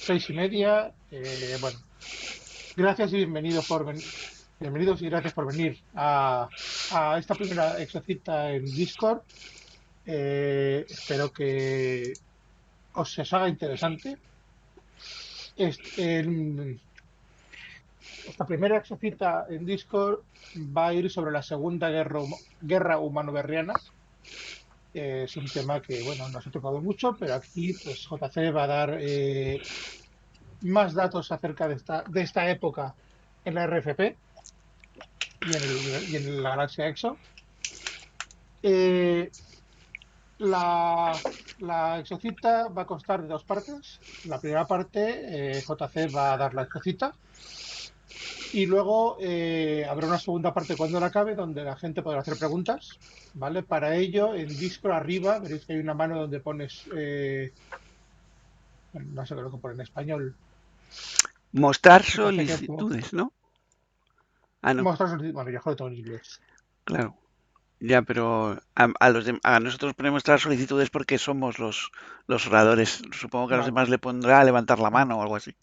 6:30. Bueno, gracias y bienvenidos y gracias por venir a esta primera exocita en Discord. Espero que os haga interesante. Esta primera exocita en Discord va a ir sobre la Segunda Guerra Humano-Berriana. Es un tema que, bueno, nos ha tocado mucho, pero aquí pues JC va a dar más datos acerca de esta época en la RFP y en la galaxia EXO. Eh, la, la exocita va a constar de dos partes. La primera parte, JC va a dar la exocita y luego habrá una segunda parte cuando la acabe donde la gente podrá hacer preguntas. ¿Vale? Para ello, en Discord arriba veréis que hay una mano donde pones, bueno, no sé qué es lo que pone en español, Mostrar me parece que como solicitudes, ¿no? Ah, no, mostrar, bueno, yo lo tengo en inglés. claro. Ya, pero a nosotros ponemos mostrar solicitudes porque somos los oradores. Supongo que a los Vale. demás le pondrá levantar la mano o algo así.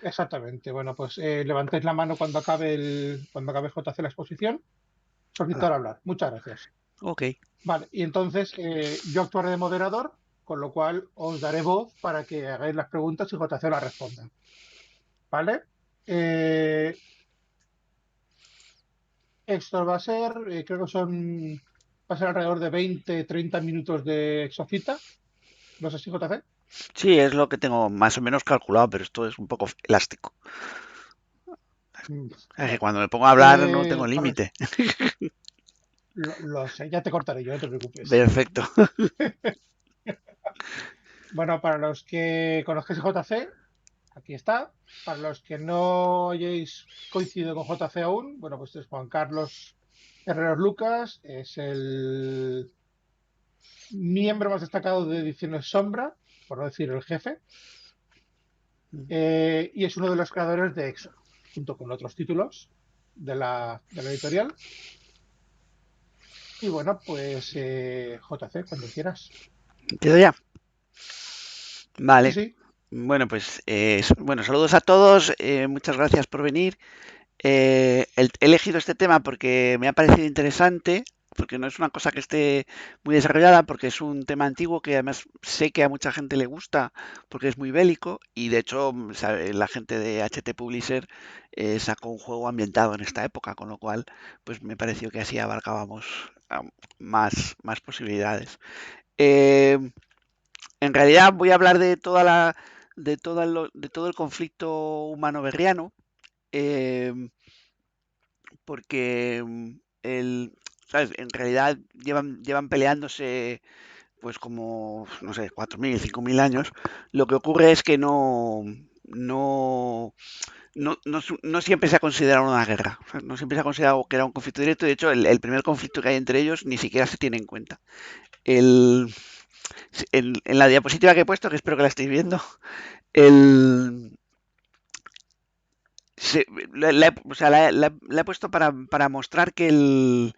Exactamente. Bueno, pues levantéis la mano cuando acabe JC la exposición. Hala. Solicitar hablar. Muchas gracias. Ok. Vale, y entonces yo actuaré de moderador, con lo cual os daré voz para que hagáis las preguntas y JC las responda. ¿Vale? Eh, Esto va a ser, creo que va a ser alrededor de 20-30 minutos de exocita. No sé si JC. Sí, es lo que tengo más o menos calculado, pero esto es un poco elástico. Es que Vale. cuando me pongo a hablar no tengo Para los- límite. lo sé, ya te cortaré yo, no te preocupes. Perfecto. Bueno, para los que conozcáis JC, aquí está. Para los que no hayáis coincidido con JC aún, bueno, pues es Juan Carlos Herreros Lucas, es el miembro más destacado de Ediciones Sombra, por no decir el jefe, y es uno de los creadores de EXO, junto con otros títulos de la editorial. Y bueno, pues JC, cuando quieras. ¿Empiezo ya? Sí, Vale. sí. Bueno, pues bueno, saludos a todos. Muchas gracias por venir. He elegido este tema porque me ha parecido interesante, porque no es una cosa que esté muy desarrollada, porque es un tema antiguo que además sé que a mucha gente le gusta, porque es muy bélico, y de hecho la gente de HT Publisher sacó un juego ambientado en esta época, con lo cual pues me pareció que así abarcábamos más posibilidades. Eh, en realidad voy a hablar de todo el conflicto humano-berriano. eh, Porque ¿sabes? En realidad llevan peleándose pues como, no sé, 4.000 5.000 años. Lo que ocurre es que no siempre se ha considerado una guerra. O sea, no siempre se ha considerado que era un conflicto directo. De hecho, el primer conflicto que hay entre ellos ni siquiera se tiene en cuenta. El, en la diapositiva que he puesto, que espero que la estéis viendo, el, se- o sea, la he puesto para mostrar que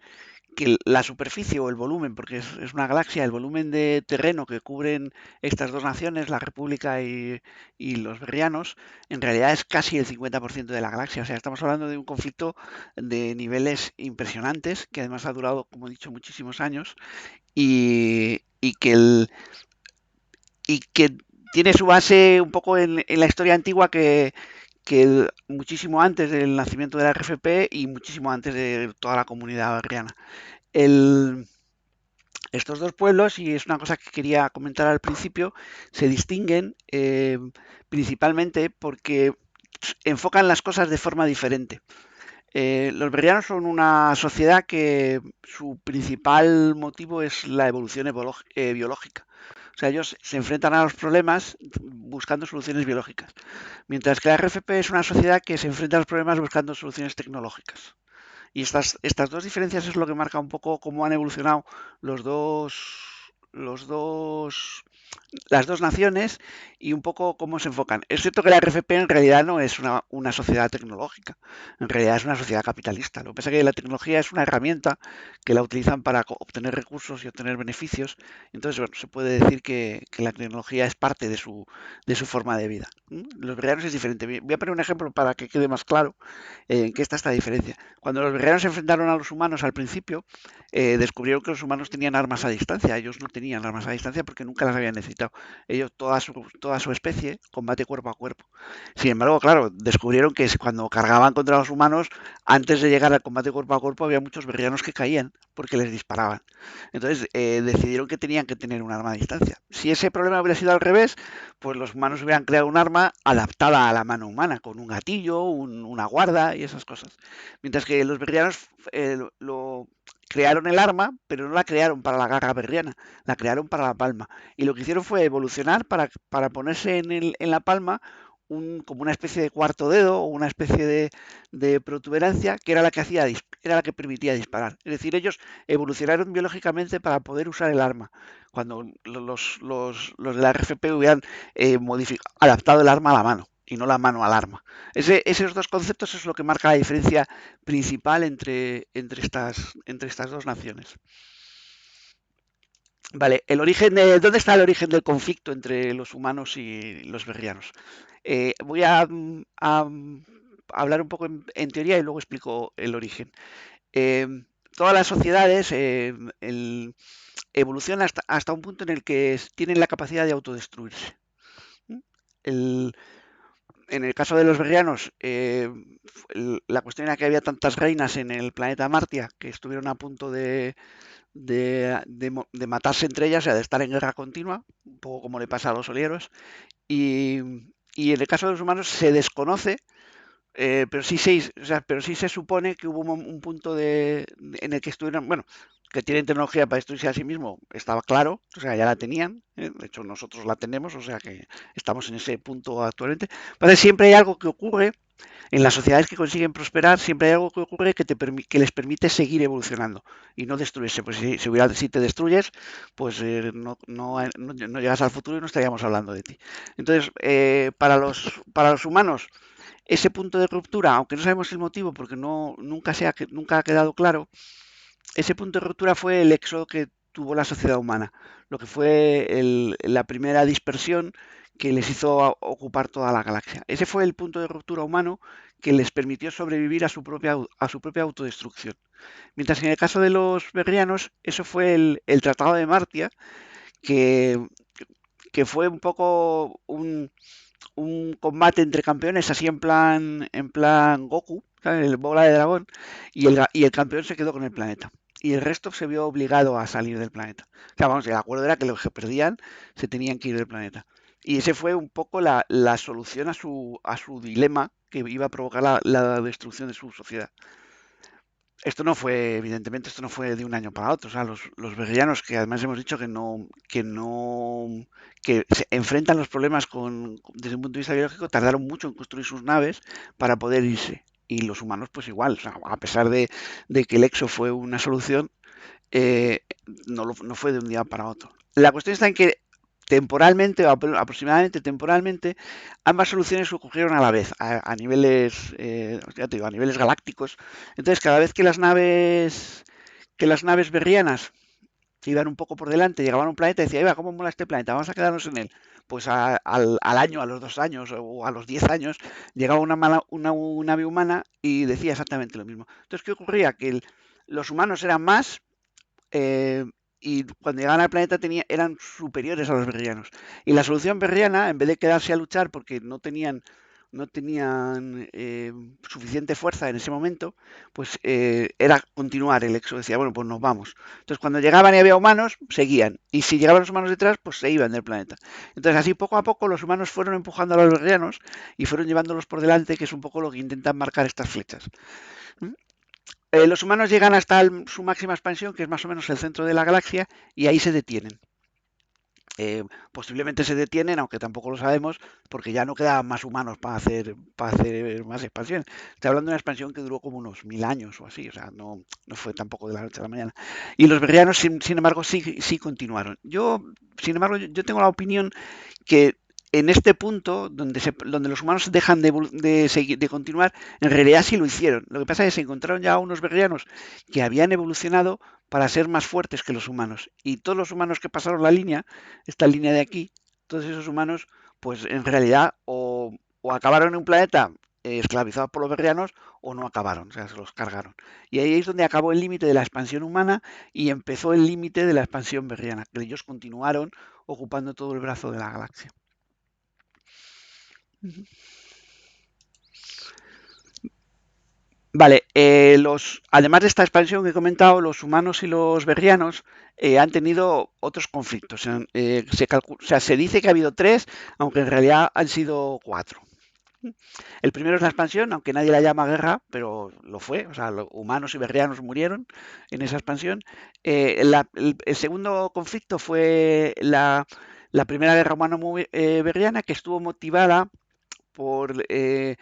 la superficie o el volumen, porque es una galaxia, el volumen de terreno que cubren estas dos naciones, la República y los Berrianos, en realidad es casi el 50% de la galaxia. O sea, estamos hablando de un conflicto de niveles impresionantes, que además ha durado, como he dicho, muchísimos años, y que tiene su base un poco en la historia antigua que muchísimo antes del nacimiento de la RFP y muchísimo antes de toda la comunidad berriana. El, Estos dos pueblos, y es una cosa que quería comentar al principio, se distinguen principalmente porque enfocan las cosas de forma diferente. Los berrianos son una sociedad que su principal motivo es la evolución biológica. O sea, ellos se enfrentan a los problemas buscando soluciones biológicas, mientras que la RFP es una sociedad que se enfrenta a los problemas buscando soluciones tecnológicas. Y estas dos diferencias es lo que marca un poco cómo han evolucionado los dos, las dos naciones y un poco cómo se enfocan. Es cierto que la RFP en realidad no es una sociedad tecnológica, en realidad es una sociedad capitalista. Lo que pasa es que la tecnología es una herramienta que la utilizan para obtener recursos y obtener beneficios. Entonces, bueno, se puede decir que la tecnología es parte de su forma de vida. Los veganos es diferente. Voy a poner un ejemplo para que quede más claro en qué está esta diferencia. Cuando los veganos se enfrentaron a los humanos al principio, descubrieron que los humanos tenían armas a distancia. Ellos no tenían armas a distancia porque nunca las habían necesitado. Ellos, toda su especie, combate cuerpo a cuerpo. Sin embargo, claro, descubrieron que cuando cargaban contra los humanos, antes de llegar al combate cuerpo a cuerpo, había muchos berrianos que caían porque les disparaban. Entonces, decidieron que tenían que tener un arma a distancia. Si ese problema hubiera sido al revés, pues los humanos hubieran creado un arma adaptada a la mano humana, con un gatillo, una guarda y esas cosas. Mientras que los berrianos crearon el arma, pero no la crearon para la garra berriana, la crearon para la palma. Y lo que hicieron fue evolucionar para ponerse en la palma como una especie de cuarto dedo o una especie de protuberancia que era la que era la que permitía disparar. Es decir, ellos evolucionaron biológicamente para poder usar el arma, cuando los de la RFP hubieran adaptado el arma a la mano y no la mano al arma. Esos dos conceptos es lo que marca la diferencia principal entre estas dos naciones. Vale, ¿dónde está el origen del conflicto entre los humanos y los berrianos? Voy a hablar un poco en teoría y luego explico el origen. Eh, Todas las sociedades evolucionan hasta un punto en el que tienen la capacidad de autodestruirse. El, en el caso de los berrianos, la cuestión era que había tantas reinas en el planeta Martia que estuvieron a punto de matarse entre ellas, o sea, de estar en guerra continua, un poco como le pasa a los olieros. Y, y en el caso de los humanos se desconoce, pero sí se supone que hubo un punto en el que estuvieron, bueno, que tienen tecnología para destruirse a sí mismo, estaba claro, o sea, ya la tenían, de hecho nosotros la tenemos, o sea que estamos en ese punto actualmente. Pero siempre hay algo que ocurre en las sociedades que consiguen prosperar, siempre hay algo que ocurre que les permite seguir evolucionando y no destruirse. Pues si te destruyes, pues no llegas al futuro y no estaríamos hablando de ti. Entonces, para los humanos, ese punto de ruptura, aunque no sabemos el motivo porque nunca ha quedado claro, ese punto de ruptura fue el éxodo que tuvo la sociedad humana, lo que fue la primera dispersión que les hizo ocupar toda la galaxia. Ese fue el punto de ruptura humano que les permitió sobrevivir a su propia autodestrucción. Mientras que en el caso de los berrianos, eso fue el Tratado de Martia, que, que fue un poco un combate entre campeones, así en plan Goku, ¿sabes? El bola de dragón, y el campeón se quedó con el planeta. Y el resto se vio obligado a salir del planeta. O sea, vamos, el acuerdo era que los que perdían se tenían que ir del planeta. Y ese fue un poco la solución a su dilema que iba a provocar la destrucción de su sociedad. Evidentemente, esto no fue de un año para otro. O sea, los berrianos, que además hemos dicho que se enfrentan los problemas desde un punto de vista biológico, tardaron mucho en construir sus naves para poder irse. Y los humanos, pues igual, o sea, a pesar de que el EXO fue una solución, eh, no fue de un día para otro. La cuestión está en que temporalmente, o aproximadamente temporalmente, ambas soluciones ocurrieron a la vez, a niveles, ya te digo, a niveles galácticos. Entonces, cada vez que las naves berrianas iban un poco por delante, llegaban a un planeta y decían, Eva, ¿cómo mola este planeta? Vamos a quedarnos en él. Pues al año, a los 2 años o a los 10 años, llegaba una nave humana y decía exactamente lo mismo. Entonces, ¿qué ocurría? Que los humanos eran más, eh, y cuando llegaban al planeta eran superiores a los berrianos. Y la solución berriana, en vez de quedarse a luchar porque no tenían suficiente fuerza en ese momento, pues era continuar el éxodo. Decía, bueno, pues nos vamos. Entonces, cuando llegaban y había humanos, seguían. Y si llegaban los humanos detrás, pues se iban del planeta. Entonces, así poco a poco los humanos fueron empujando a los berrianos y fueron llevándolos por delante, que es un poco lo que intentan marcar estas flechas. Los humanos llegan hasta su máxima expansión, que es más o menos el centro de la galaxia, y ahí se detienen. Posiblemente se detienen, aunque tampoco lo sabemos, porque ya no quedaban más humanos para hacer más expansión. Estoy hablando de una expansión que duró como unos 1000 años o así, o sea, no fue tampoco de la noche a la mañana. Y los berrianos, sin embargo, sí continuaron. Sin embargo, yo tengo la opinión que en este punto, donde los humanos dejan de continuar, en realidad sí lo hicieron. Lo que pasa es que se encontraron ya unos berrianos que habían evolucionado para ser más fuertes que los humanos. Y todos los humanos que pasaron la línea, esta línea de aquí, todos esos humanos, pues en realidad o acabaron en un planeta esclavizados por los berrianos o no acabaron, o sea, se los cargaron. Y ahí es donde acabó el límite de la expansión humana y empezó el límite de la expansión berriana, que ellos continuaron ocupando todo el brazo de la galaxia. Vale, además de esta expansión que he comentado, los humanos y los berrianos han tenido otros conflictos. O sea, se dice que ha habido tres, aunque en realidad han sido cuatro. El primero es la expansión, aunque nadie la llama guerra, pero lo fue. O sea, los humanos y berrianos murieron en esa expansión. El segundo conflicto fue la primera guerra humano-berriana, que estuvo motivada por el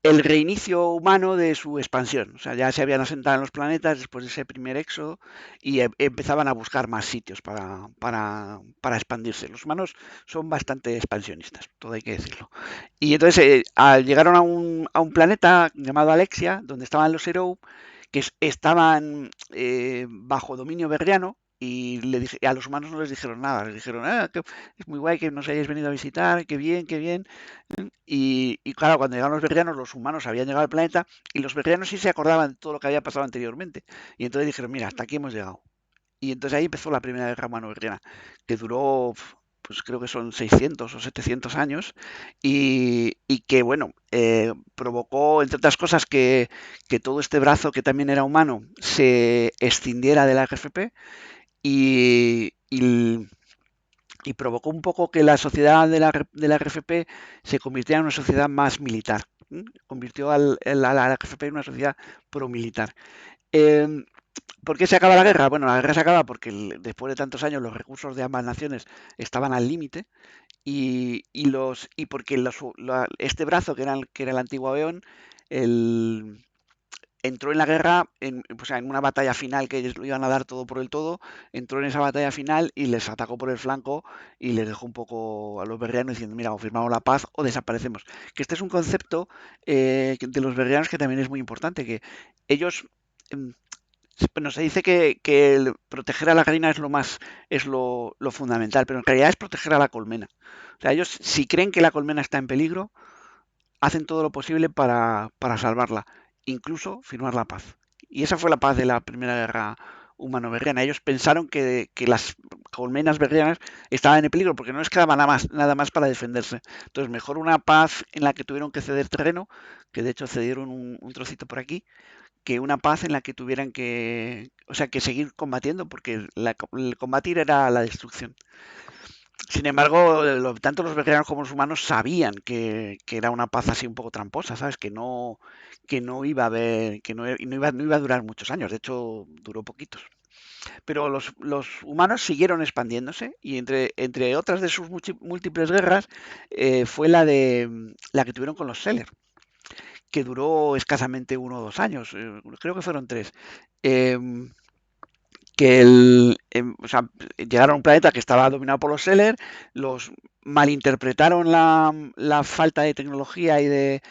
reinicio humano de su expansión. O sea, ya se habían asentado en los planetas después de ese primer éxodo y empezaban a buscar más sitios para expandirse. Los humanos son bastante expansionistas, todo hay que decirlo. Y entonces llegaron a un planeta llamado Alexia, donde estaban los Herou, que estaban bajo dominio berriano. Y a los humanos no les dijeron nada, les dijeron, que es muy guay que nos hayáis venido a visitar, qué bien, qué bien. Y claro, cuando llegaron los berrianos, los humanos habían llegado al planeta y los berrianos sí se acordaban de todo lo que había pasado anteriormente. Y entonces dijeron, mira, hasta aquí hemos llegado. Y entonces ahí empezó la primera guerra humano-berriana, que duró, pues creo que son 600 o 700 años, y que, bueno, provocó, entre otras cosas, que todo este brazo, que también era humano, se escindiera de la RFP y provocó un poco que la sociedad de la RFP se convirtiera en una sociedad más militar. Convirtió a la RFP en una sociedad pro-militar. Eh, ¿Por qué se acaba la guerra? Bueno, la guerra se acaba porque después de tantos años los recursos de ambas naciones estaban al límite y porque este brazo que era el antiguo Aeón, el, entró en la guerra, o sea, en una batalla final que ellos lo iban a dar todo por el todo, entró en esa batalla final y les atacó por el flanco y les dejó un poco a los berrianos diciendo, mira, o firmamos la paz o desaparecemos. Que este es un concepto de los berrianos que también es muy importante, que ellos... Bueno, se dice que proteger a la reina es lo fundamental, pero en realidad es proteger a la colmena. O sea, ellos, si creen que la colmena está en peligro, hacen todo lo posible para salvarla, incluso firmar la paz. Y esa fue la paz de la Primera Guerra Humano-Berriana. Ellos pensaron que las colmenas berrianas estaban en peligro porque no les quedaba nada más para defenderse. Entonces, mejor una paz en la que tuvieron que ceder terreno, que de hecho cedieron un trocito por aquí, que una paz en la que tuvieran o sea, que seguir combatiendo, porque el combatir era la destrucción. Sin embargo, tanto los veganos como los humanos sabían que era una paz así un poco tramposa, ¿sabes? Que no iba a haber, que no iba a durar muchos años, de hecho duró poquitos. Pero los humanos siguieron expandiéndose y entre otras de sus múltiples guerras fue la que tuvieron con los Seller, que duró escasamente 1 o 2 años, creo que fueron 3. Em, o sea, llegaron a un planeta que estaba dominado por los Seller, los malinterpretaron la falta de tecnología y de,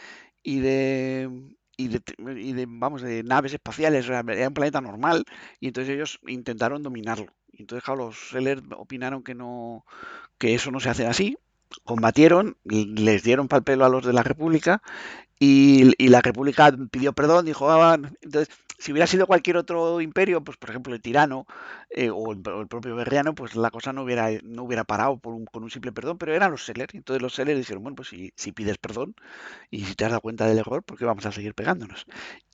vamos, de naves espaciales, o sea, era un planeta normal, y entonces ellos intentaron dominarlo. Y entonces, claro, los Seller opinaron que eso no se hace así, combatieron, les dieron pal pelo a los de la República, y la República pidió perdón, dijo, entonces, si hubiera sido cualquier otro imperio, pues por ejemplo el tirano o el propio Berriano, pues la cosa no hubiera parado con un simple perdón, pero eran los Seller. Entonces los Seller dijeron, bueno, pues si pides perdón y si te has dado cuenta del error, ¿por qué vamos a seguir pegándonos?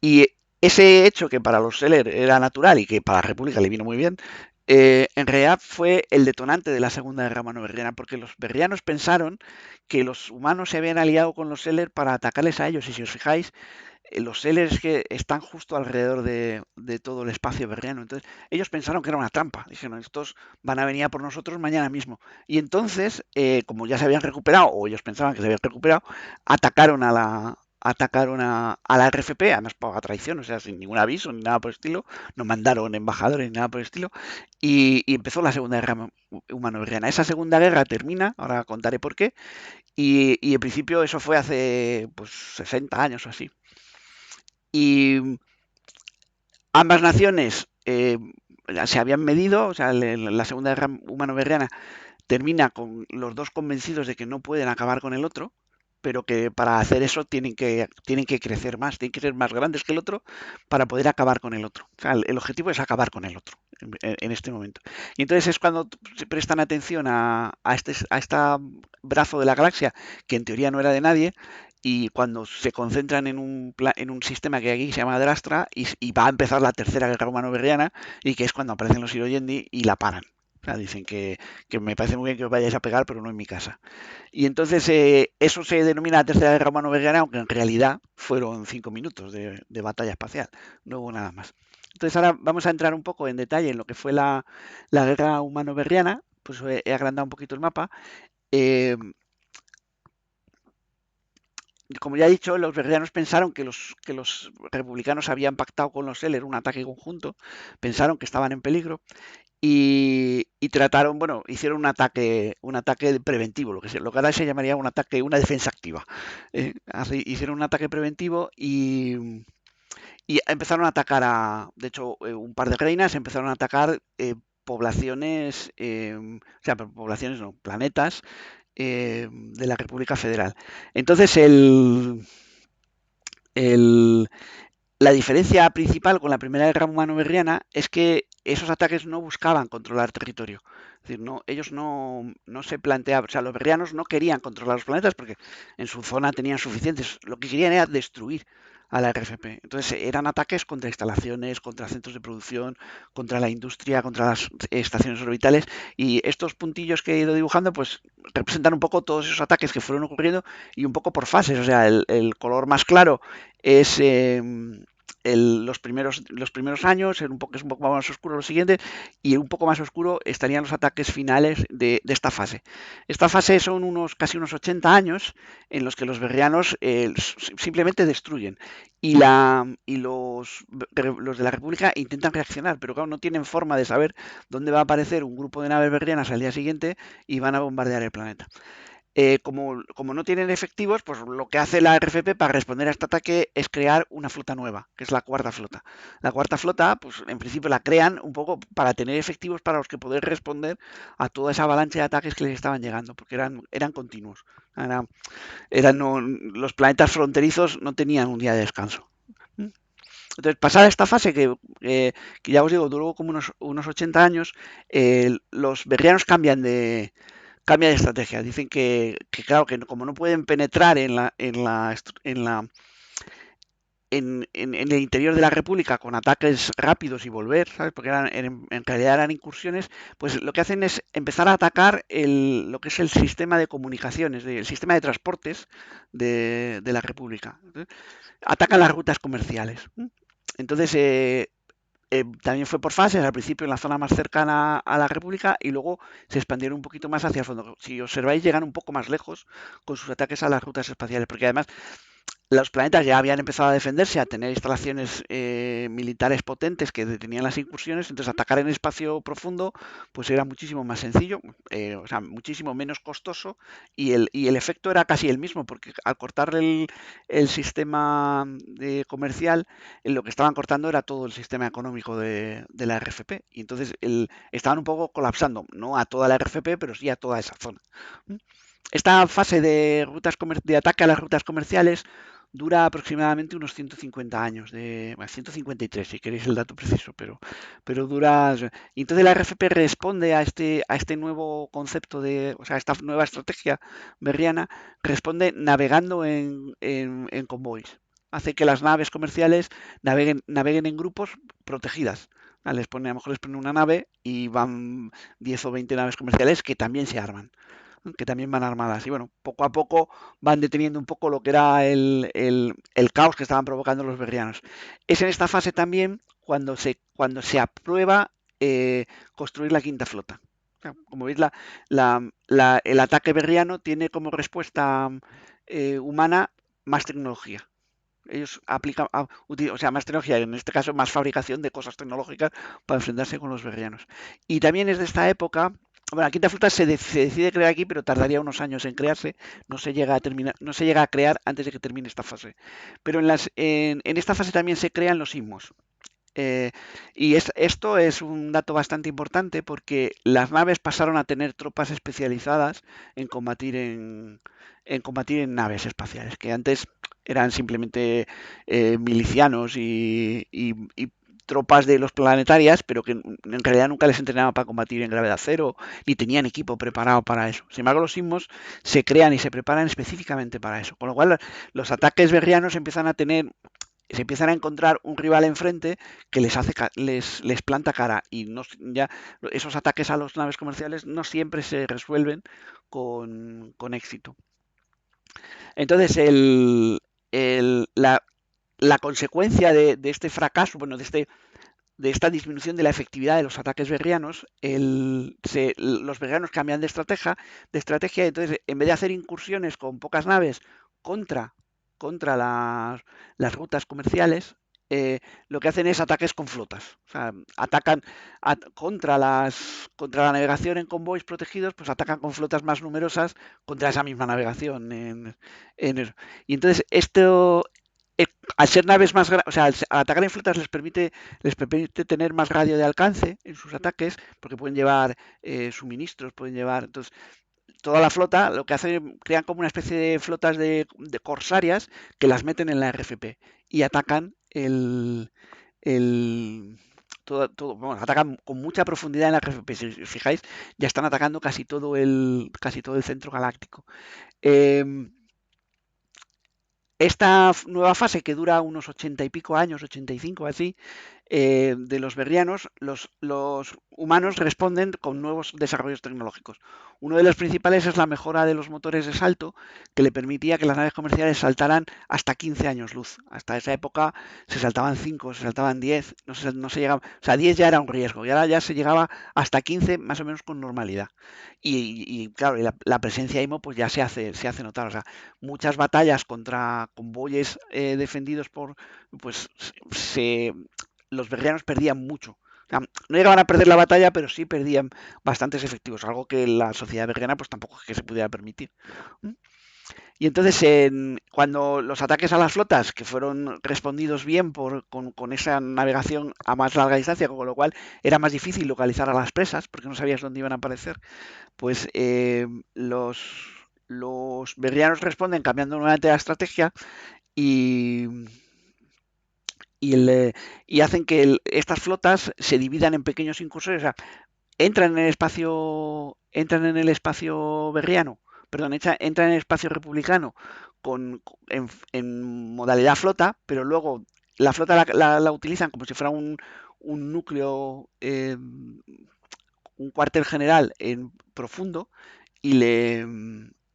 Y ese hecho que para los Seller era natural y que para la República le vino muy bien, en realidad fue el detonante de la Segunda Guerra Humano-Berriana, porque los berrianos pensaron que los humanos se habían aliado con los Seller para atacarles a ellos, y si os fijáis, los Sellers que están justo alrededor de todo el espacio berriano. Entonces, ellos pensaron que era una trampa. Dijeron, estos van a venir a por nosotros mañana mismo. Y entonces, como ya se habían recuperado, o ellos pensaban que se habían recuperado, atacaron a la RFP, además por traición, o sea, sin ningún aviso ni nada por el estilo, no mandaron embajadores ni nada por el estilo, y empezó la Segunda Guerra Humano-Berriana. Esa Segunda Guerra termina, ahora contaré por qué, y en principio eso fue hace pues 60 años o así. Y ambas naciones se habían medido, o sea, la Segunda Guerra Humano-Berriana termina con los dos convencidos de que no pueden acabar con el otro, pero que para hacer eso tienen que crecer más, tienen que ser más grandes que el otro para poder acabar con el otro. O sea, el objetivo es acabar con el otro en este momento. Y entonces es cuando se prestan atención a este brazo de la galaxia, que en teoría no era de nadie, y cuando se concentran en un sistema que aquí se llama Drastra, y va a empezar la Tercera Guerra Humano-Berriana, y que es cuando aparecen los Hiroyendi y la paran. O sea, dicen que me parece muy bien que os vayáis a pegar, pero no en mi casa. Y entonces eso se denomina la Tercera Guerra Humano-Berriana, aunque en realidad fueron 5 minutos de batalla espacial, no hubo nada más. Entonces ahora vamos a entrar un poco en detalle en lo que fue la Guerra Humano-Berriana, pues he agrandado un poquito el mapa. Eh, Como ya he dicho, los berrianos pensaron que los republicanos habían pactado con los Heller un ataque conjunto, pensaron que estaban en peligro, y trataron, bueno, hicieron un ataque preventivo, lo que ahora se llamaría una defensa activa. Hicieron un ataque preventivo y empezaron a atacar de hecho, un par de reinas empezaron a atacar poblaciones, o sea, poblaciones no, planetas de la República Federal. Entonces, el, la diferencia principal con la Primera Guerra Humano-Berriana es que esos ataques no buscaban controlar territorio. Es decir, ellos no se planteaban, o sea, los berrianos no querían controlar los planetas porque en su zona tenían suficientes. Lo que querían era destruir a la RFP. Entonces eran ataques contra instalaciones, contra centros de producción, contra la industria, contra las estaciones orbitales. Y estos puntillos que he ido dibujando, pues representan un poco todos esos ataques que fueron ocurriendo y un poco por fases. O sea, el color más claro es los primeros años, es un poco más oscuro lo siguiente, y un poco más oscuro estarían los ataques finales de esta fase. Esta fase son casi unos 80 años en los que los berrianos simplemente destruyen, y los de la República intentan reaccionar, pero claro, no tienen forma de saber dónde va a aparecer un grupo de naves berrianas al día siguiente y van a bombardear el planeta. Como no tienen efectivos, pues lo que hace la RFP para responder a este ataque es crear una flota nueva, que es la cuarta flota. La cuarta flota, pues en principio la crean un poco para tener efectivos para los que poder responder a toda esa avalancha de ataques que les estaban llegando, porque eran continuos. Los planetas fronterizos no tenían un día de descanso. Entonces, pasada esta fase, que ya os digo, duró como unos 80 años, los berrianos cambia de estrategia. Dicen claro, que como no pueden penetrar en el interior de la República con ataques rápidos y volver, ¿sabes? Porque en realidad eran incursiones, pues lo que hacen es empezar a atacar lo que es el sistema de comunicaciones, el sistema de transportes de la República. Atacan las rutas comerciales. Entonces, también fue por fases, al principio en la zona más cercana a la República y luego se expandieron un poquito más hacia el fondo. Si observáis, llegan un poco más lejos con sus ataques a las rutas espaciales, porque además los planetas ya habían empezado a defenderse, a tener instalaciones militares potentes que detenían las incursiones, entonces atacar en espacio profundo pues era muchísimo más sencillo, o sea, muchísimo menos costoso, y el efecto era casi el mismo, porque al cortar el sistema comercial, lo que estaban cortando era todo el sistema económico de la RFP, y entonces estaban un poco colapsando, no a toda la RFP, pero sí a toda esa zona. Esta fase de ataque a las rutas comerciales dura aproximadamente unos 150 años, 153 si queréis el dato preciso, pero dura. Y entonces la RFP responde a este nuevo concepto o sea, esta nueva estrategia berriana, responde navegando en convoys. Hace que las naves comerciales naveguen en grupos protegidas. A lo mejor les ponen una nave y van 10 o 20 naves comerciales que también se arman, ¿no? Que también van armadas. Y bueno, poco a poco van deteniendo un poco lo que era el caos que estaban provocando los berrianos. Es en esta fase también cuando se aprueba construir la quinta flota. O sea, como veis, el ataque berriano tiene como respuesta humana más tecnología. Ellos aplican, o sea, más tecnología, en este caso más fabricación de cosas tecnológicas para enfrentarse con los berrianos. Y también es de esta época, bueno, la quinta flota se decide crear aquí, pero tardaría unos años en crearse, no se llega a terminar, no se llega a crear antes de que termine esta fase. Pero en esta fase también se crean los ISMOS. Eh, esto es un dato bastante importante porque las naves pasaron a tener tropas especializadas en combatir en naves espaciales, que antes eran simplemente milicianos y tropas de los planetarias, pero que en realidad nunca les entrenaban para combatir en gravedad cero, ni tenían equipo preparado para eso. Sin embargo, los sismos se crean y se preparan específicamente para eso, con lo cual los ataques berrianos empiezan a tener se empiezan a encontrar un rival enfrente que les planta cara y ya esos ataques a las naves comerciales no siempre se resuelven con éxito. Entonces, la consecuencia de este fracaso, bueno, de esta disminución de la efectividad de los ataques berrianos, los berrianos cambian de estrategia, entonces en vez de hacer incursiones con pocas naves contra, contra las rutas comerciales, lo que hacen es ataques con flotas. O sea, atacan contra la navegación en convoys protegidos, pues atacan con flotas más numerosas contra esa misma navegación. Y entonces eh, al ser naves más grandes, o sea, al atacar en flotas les permite tener más radio de alcance en sus ataques, porque pueden llevar suministros, pueden llevar. Entonces, toda la flota lo que hacen, crean como una especie de flotas de corsarias que las meten en la RFP y atacan el bueno, atacan con mucha profundidad en la RFP. Si os fijáis, ya están atacando casi todo el centro galáctico. Esta nueva fase, que dura unos 80 y pico años, 85 así, de los berrianos, los humanos responden con nuevos desarrollos tecnológicos. Uno de los principales es la mejora de los motores de salto, que le permitía que las naves comerciales saltaran hasta 15 años luz. Hasta esa época se saltaban 5, se saltaban 10, no se llegaba, o sea, 10 ya era un riesgo, y ahora ya se llegaba hasta 15 más o menos con normalidad. Claro, la presencia IMO pues ya se hace notar. O sea, muchas batallas contra convoyes defendidos pues se, los berrianos perdían mucho. O sea, no llegaban a perder la batalla, pero sí perdían bastantes efectivos, algo que la sociedad berriana pues tampoco es que se pudiera permitir. Y entonces, cuando los ataques a las flotas, que fueron respondidos bien con esa navegación a más larga distancia, con lo cual era más difícil localizar a las presas, porque no sabías dónde iban a aparecer, pues los berrianos responden cambiando nuevamente la estrategia y, y hacen que estas flotas se dividan en pequeños incursores. O sea, entran en el espacio berriano, perdón, entran en el espacio republicano en modalidad flota, pero luego la flota la utilizan como si fuera un núcleo, un cuartel general en profundo y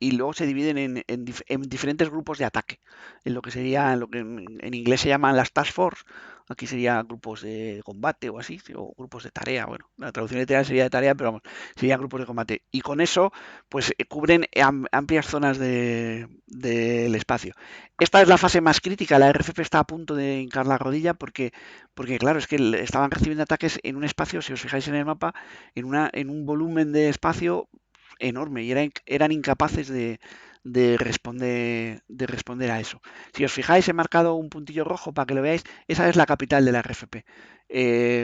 y luego se dividen en diferentes grupos de ataque, en lo que sería, lo que en inglés se llaman las task force, aquí sería grupos de combate o así, o grupos de tarea, bueno, la traducción literal sería de tarea, pero vamos, serían grupos de combate. Y con eso, pues cubren amplias zonas del espacio. Esta es la fase más crítica, la RFP está a punto de hincar la rodilla porque claro, es que estaban recibiendo ataques en un espacio, si os fijáis en el mapa, en un volumen de espacio enorme y eran incapaces de responder a eso. Si os fijáis, he marcado un puntillo rojo para que lo veáis. Esa es la capital de la RFP.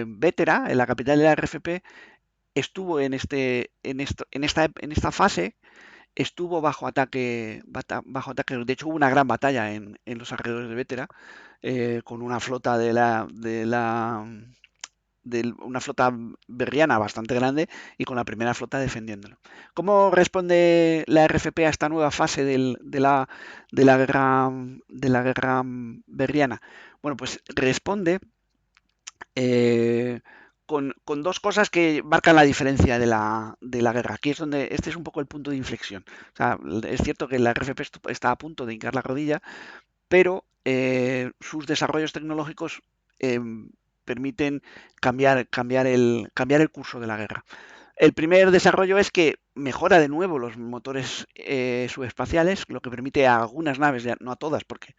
Vétera, en la capital de la RFP, estuvo en esta fase, estuvo bajo ataque. De hecho, hubo una gran batalla en los alrededores de Vétera, con una flota de una flota berriana bastante grande y con la primera flota defendiéndolo. ¿Cómo responde la RFP a esta nueva fase de la guerra berriana? Bueno, pues responde eh, con dos cosas que marcan la diferencia de la guerra. Aquí es donde este es un poco el punto de inflexión. O sea, es cierto que la RFP está a punto de hincar la rodilla, pero sus desarrollos tecnológicos eh, permiten cambiar el curso de la guerra. El primer desarrollo es que mejora de nuevo los motores subespaciales, lo que permite a algunas naves, no a todas, porque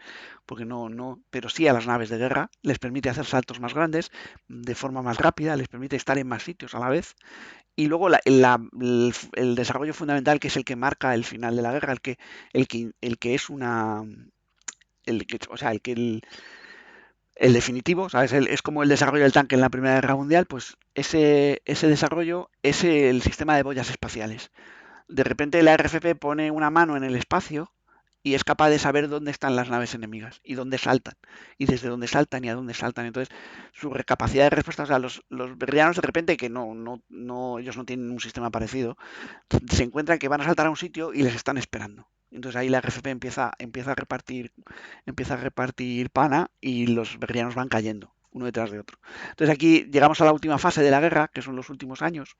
no, pero sí a las naves de guerra, les permite hacer saltos más grandes, de forma más rápida, les permite estar en más sitios a la vez. Y luego el desarrollo fundamental, que es el que marca el final de la guerra, el que es una, o sea, el definitivo, ¿sabes? Es como el desarrollo del tanque en la Primera Guerra Mundial, pues ese desarrollo es el sistema de boyas espaciales. De repente la RFP pone una mano en el espacio y es capaz de saber dónde están las naves enemigas y dónde saltan, y desde dónde saltan y a dónde saltan. Entonces, su capacidad de respuesta, o sea, los berrianos de repente, que ellos no tienen un sistema parecido, se encuentran que van a saltar a un sitio y les están esperando. Entonces ahí la RFP empieza a repartir pana y los berrianos van cayendo uno detrás de otro. Entonces aquí llegamos a la última fase de la guerra, que son los últimos años,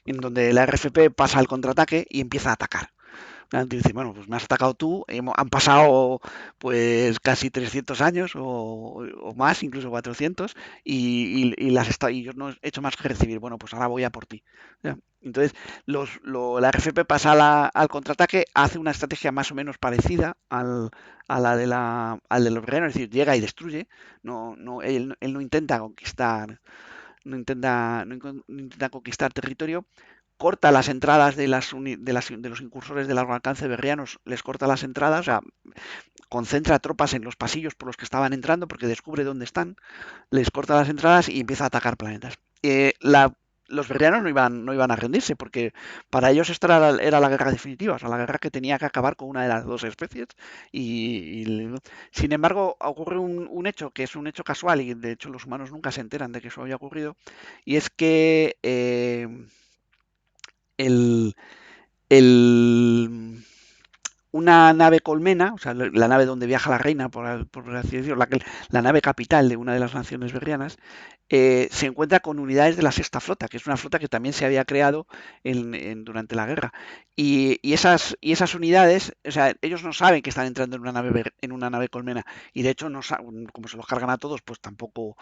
en donde la RFP pasa al contraataque y empieza a atacar. Dice, bueno, pues me has atacado tú, han pasado pues casi 300 años o más, incluso 400, y yo no he hecho más que recibir. Bueno, pues ahora voy a por ti. ¿Ya? Entonces, la RFP pasa al contraataque, hace una estrategia más o menos parecida al de los guerreros, es decir, llega y destruye. Él no intenta conquistar, no intenta conquistar territorio, corta las entradas de los incursores de largo alcance berrianos, les corta las entradas, o sea, concentra tropas en los pasillos por los que estaban entrando porque descubre dónde están, les corta las entradas y empieza a atacar planetas. Los berrianos no iban a rendirse porque para ellos esta era la guerra definitiva, o sea, la guerra que tenía que acabar con una de las dos especies. Sin embargo, ocurre un hecho que es un hecho casual y de hecho los humanos nunca se enteran de que eso había ocurrido, y es que el, el, una nave colmena, o sea, la nave donde viaja la reina, por así decirlo, la nave capital de una de las naciones berrianas, se encuentra con unidades de la Sexta Flota, que es una flota que también se había creado durante la guerra. Y esas unidades, o sea, ellos no saben que están entrando en una nave colmena, y de hecho, no como se los cargan a todos, pues tampoco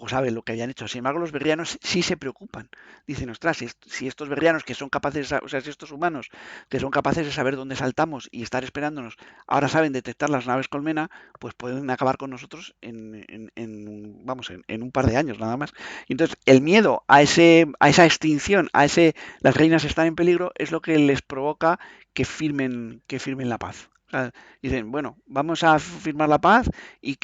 saben lo que habían hecho. Sin embargo, los berrianos sí se preocupan. Dicen, ostras, si estos berrianos que son capaces, o sea, si estos humanos que son capaces de saber dónde saltamos y estar esperándonos, ahora saben detectar las naves colmena, pues pueden acabar con nosotros en un par de años nada más. Y entonces, el miedo a esa extinción, las reinas están en peligro, es lo que les provoca que firmen la paz. O sea, dicen, bueno, vamos a firmar la paz y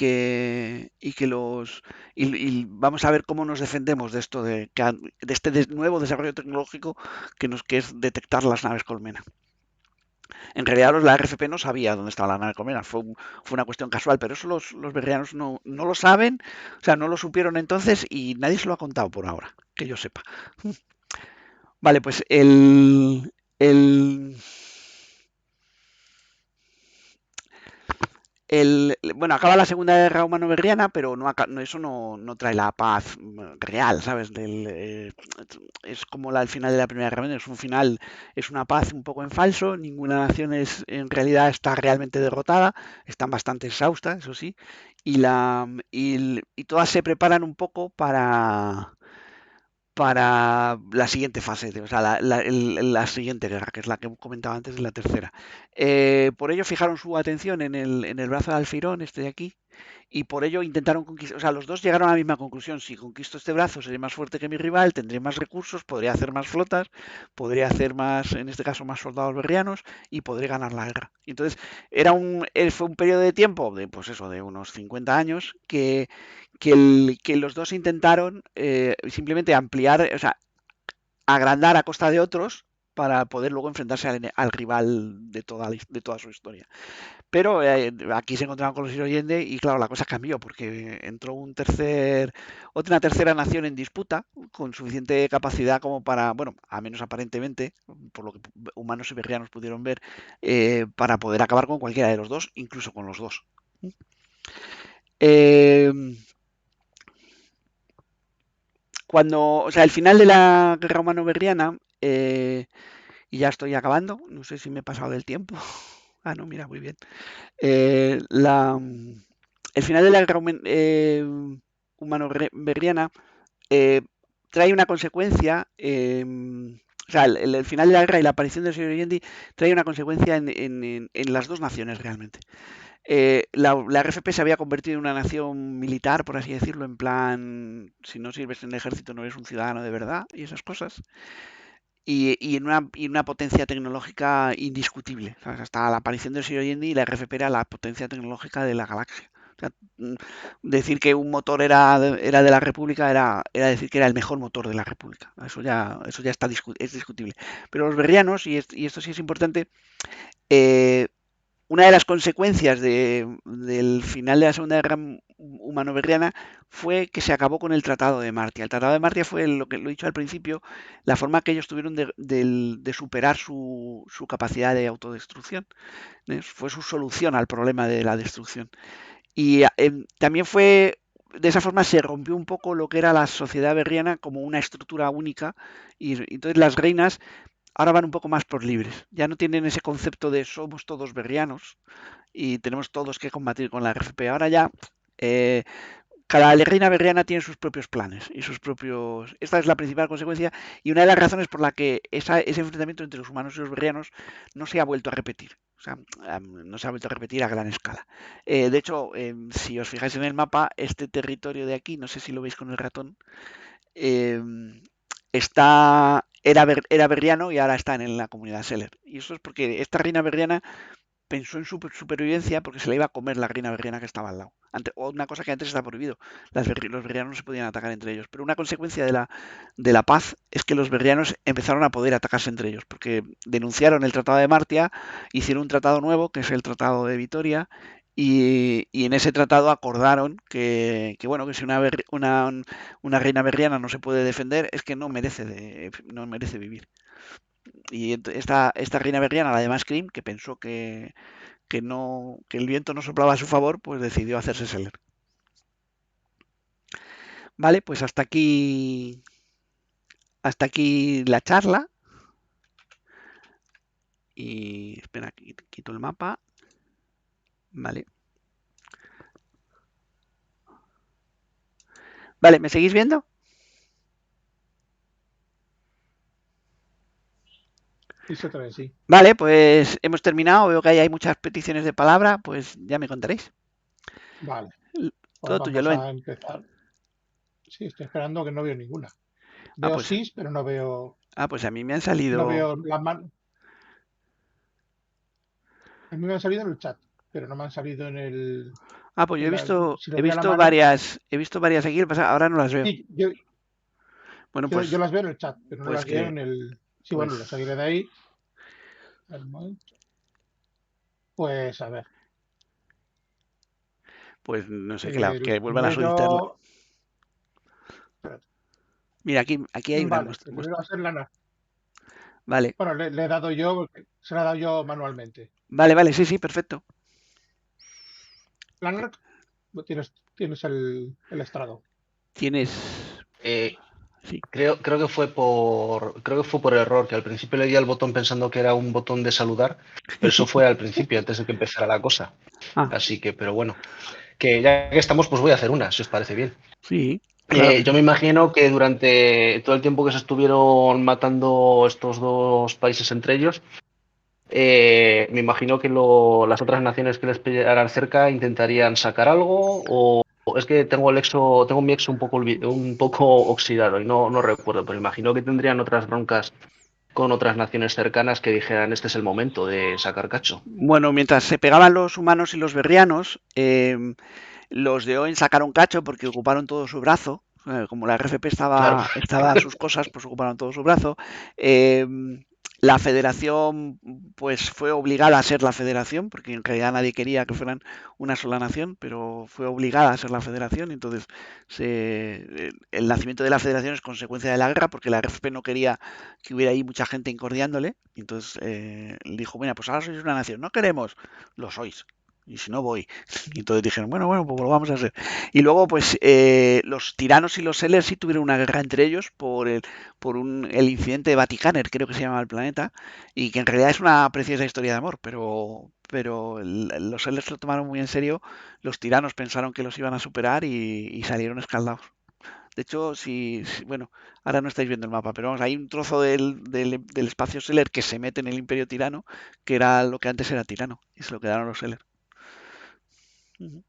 vamos a ver cómo nos defendemos de esto, de este nuevo desarrollo tecnológico que es detectar las naves colmena. En realidad la RFP no sabía dónde estaba la nave colmena, fue una cuestión casual, pero eso los berrianos no lo saben, o sea, no lo supieron entonces y nadie se lo ha contado por ahora, que yo sepa. Vale, pues bueno, acaba la Segunda Guerra Humano-Berriana, pero eso no trae la paz real, ¿sabes? Es como el final de la Primera Guerra Mundial, es una paz un poco en falso, ninguna nación en realidad está realmente derrotada, están bastante exhaustas, eso sí, y todas se preparan un poco para la siguiente fase, o sea, la siguiente guerra, que es la que comentaba antes de la tercera. Por ello fijaron su atención en el brazo de Alfirón, este de aquí, y por ello intentaron conquistar, o sea, los dos llegaron a la misma conclusión: si conquisto este brazo seré más fuerte que mi rival, tendré más recursos, podría hacer más flotas, podría hacer más, en este caso, más soldados berrianos y podré ganar la guerra. Y entonces fue un periodo de tiempo pues eso, de unos 50 años que los dos intentaron simplemente ampliar, o sea, agrandar a costa de otros para poder luego enfrentarse al rival de toda su historia. Pero aquí se encontraban con los Allende y claro, la cosa cambió porque entró otra tercera nación en disputa con suficiente capacidad como para, bueno, a menos aparentemente, por lo que humanos y berrianos pudieron ver, para poder acabar con cualquiera de los dos, incluso con los dos. Eh, o sea, el final de la guerra humano-berriana, y ya estoy acabando, no sé si me he pasado del tiempo. Ah, no, mira, muy bien. Eh, la, el final de la guerra humano-berriana eh, trae una consecuencia, o sea, el final de la guerra y la aparición del señor Yendi trae una consecuencia en las dos naciones realmente. La RFP se había convertido en una nación militar, por así decirlo, en plan, si no sirves en el ejército no eres un ciudadano de verdad y esas cosas. Y en una potencia tecnológica indiscutible. ¿Sabes? Hasta la aparición del señor Yendi, la RFP era la potencia tecnológica de la galaxia. O sea, decir que un motor era de la República era decir que era el mejor motor de la República. Eso ya es discutible. Pero los berrianos, y esto sí es importante, eh, una de las consecuencias del final de la Segunda Guerra Humano-Berriana fue que se acabó con el Tratado de Martia. El Tratado de Martia fue lo que lo he dicho al principio, la forma que ellos tuvieron de superar su capacidad de autodestrucción. Fue su solución al problema de la destrucción. Y también fue, de esa forma se rompió un poco lo que era la sociedad berriana como una estructura única. Y entonces las reinas ahora van un poco más por libres. Ya no tienen ese concepto de somos todos berrianos y tenemos todos que combatir con la RFP. Ahora ya eh, cada reina berriana tiene sus propios planes y sus propios. Esta es la principal consecuencia y una de las razones por la que ese enfrentamiento entre los humanos y los berrianos no se ha vuelto a repetir. O sea, no se ha vuelto a repetir a gran escala. De hecho, si os fijáis en el mapa, este territorio de aquí, no sé si lo veis con el ratón, eh, era berriano y ahora está en la comunidad Seller. Y eso es porque esta reina berriana pensó en su supervivencia porque se le iba a comer la reina berriana que estaba al lado. O una cosa que antes está prohibido. Los berrianos no se podían atacar entre ellos. Pero una consecuencia de la paz es que los berrianos empezaron a poder atacarse entre ellos porque denunciaron el Tratado de Martia, hicieron un tratado nuevo, que es el Tratado de Vitoria, y en ese tratado acordaron bueno, que si una reina berriana no se puede defender es que no merece vivir. Y esta reina berriana, la de Mascrim, que pensó que el viento no soplaba a su favor, pues decidió hacerse Seller. Vale, pues hasta aquí la charla. Y espera, quito el mapa. Vale. Vale, ¿me seguís viendo? Sí, otra vez, sí. Vale, pues hemos terminado. Veo que ahí hay muchas peticiones de palabra, pues ya me contaréis. Vale, pues Todo tuyo, vamos Loen. a empezar. Sí, estoy esperando que no veo ninguna. Ah, Veo pues, sí, pero pues a mí me han no salido. veo la mano. A mí me han salido en el chat, pero no me han salido Ah, pues yo he visto, si he lo veo a la visto mano. varias, he visto varias aquí, ahora no las veo. Sí, Bueno, yo las veo en el chat, pero no pues las veo que, en el. Sí, pues, bueno, lo seguiré de ahí. Al momento. Pues a ver. pues no sé, El que vuelvan a solicitarla. primero. Espérate. Mira, aquí hay una. Vale, el primero va a ser Lana. Vale, Bueno, le he dado yo, porque se la he dado yo manualmente. vale, sí, sí, perfecto. Lana, tienes el estrado. Tienes, Eh, sí. creo que fue por error, que al principio le di al botón pensando que era un botón de saludar, pero eso fue al principio, antes de que empezara la cosa. Ah, Así que, pero bueno, que ya que estamos, pues voy a hacer una, si os parece bien. sí, claro que Yo sí. me imagino que durante todo el tiempo que se estuvieron matando estos dos países entre ellos, me imagino que las otras naciones que les pillaran cerca intentarían sacar algo o es que tengo mi exo un poco oxidado y no recuerdo, pero imagino que tendrían otras broncas con otras naciones cercanas que dijeran este es el momento de sacar cacho. Bueno, mientras se pegaban los humanos y los berrianos, los de Oen sacaron cacho porque ocuparon todo su brazo. Como la RFP Claro. estaba a sus cosas, pues ocuparon todo su brazo. Eh, la federación, pues fue obligada a ser la federación, porque en realidad nadie quería que fueran una sola nación, pero fue obligada a ser la federación. Entonces, el nacimiento de la federación es consecuencia de la guerra, porque la RFP no quería que hubiera ahí mucha gente incordiándole. Entonces, dijo, mira, pues ahora sois una nación. No queremos, lo sois. y si no voy. Y entonces dijeron, bueno, pues lo vamos a hacer. Y luego, pues, los tiranos y los Sellers sí tuvieron una guerra entre ellos el incidente de Vaticaner, creo que se llama el planeta, y que en realidad es una preciosa historia de amor, pero los Sellers lo tomaron muy en serio, los tiranos pensaron que los iban a superar y salieron escaldados. De hecho, bueno, ahora no estáis viendo el mapa, pero vamos, hay un trozo del espacio Seller que se mete en el Imperio Tirano, que era lo que antes era Tirano, y se lo quedaron los Seller. Ujú.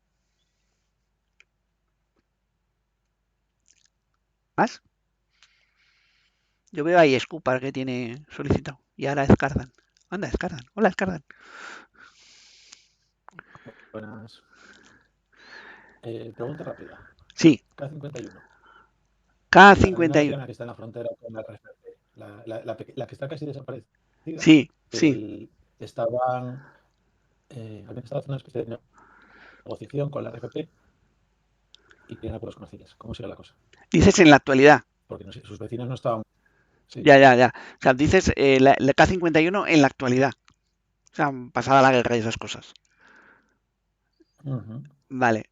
¿Más? Yo veo ahí Scupar que tiene solicitado. Y ahora Escardan. Anda, Escardan. Hola, Escardan. Buenas. Pregunta rápida. Sí, K51. La reina K51. Berriana que está en la frontera con la RFP, la que está casi desaparecida, Sí, sí. estaban, habían estado haciendo una especie de negociación con la RFP y tienen acuerdos con las sillas. ¿Cómo sigue la cosa? Dices en la actualidad. Porque no sé, sus vecinos no estaban. Sí. Ya. O sea, dices la K51 en la actualidad. O sea, pasada la guerra y esas cosas. Ujú. Vale,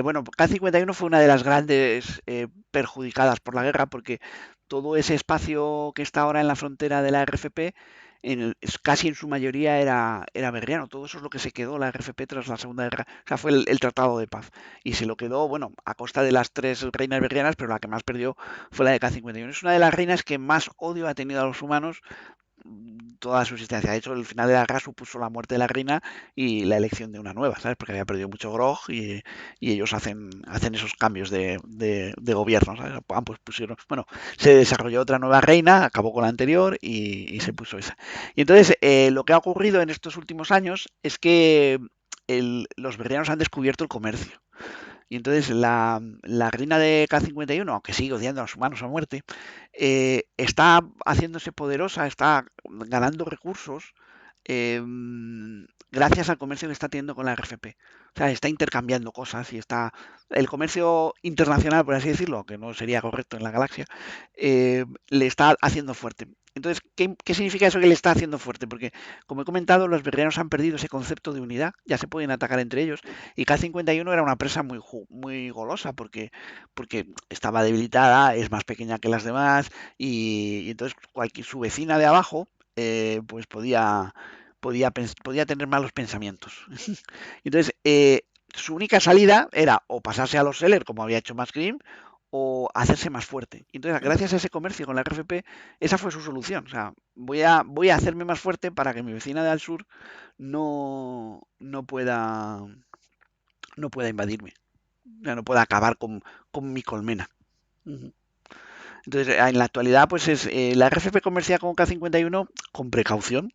bueno, K51 fue una de las grandes perjudicadas por la guerra porque todo ese espacio que está ahora en la frontera de la RFP, casi en su mayoría era berriano. Todo eso es lo que se quedó la RFP tras la Segunda Guerra. O sea, fue el Tratado de Paz. Y se lo quedó, bueno, a costa de las tres reinas berrianas, pero la que más perdió fue la de K51. Es una de las reinas que más odio ha tenido a los humanos toda su existencia. De hecho, el final de la guerra supuso la muerte de la reina y la elección de una nueva, ¿sabes? Porque había perdido mucho grog y ellos hacen esos cambios de gobierno, ¿sabes? Pues pusieron, bueno, se desarrolló otra nueva reina, acabó con la anterior y se puso esa. Y entonces, lo que ha ocurrido en estos últimos años es que los berrianos han descubierto el comercio. Y entonces la reina de K51, aunque sigue odiando a los humanos a muerte, está haciéndose poderosa, está ganando recursos gracias al comercio que está teniendo con la RFP. O sea, está intercambiando cosas y está. El comercio internacional, por así decirlo, que no sería correcto en la galaxia, le está haciendo fuerte. Entonces, ¿qué significa eso que le está haciendo fuerte? Porque, como he comentado, los berrianos han perdido ese concepto de unidad, ya se pueden atacar entre ellos, y K51 era una presa muy golosa porque estaba debilitada, es más pequeña que las demás, y entonces su vecina de abajo pues podía tener malos pensamientos. Entonces, su única salida era o pasarse a los Seller, como había hecho Max Grimm, o hacerse más fuerte. Entonces, gracias a ese comercio con la RFP, esa fue su solución. O sea, voy a hacerme más fuerte para que mi vecina de al sur no, no pueda no pueda invadirme, ya no pueda acabar con mi colmena. Entonces, en la actualidad, pues la RFP comercia con K51 con precaución,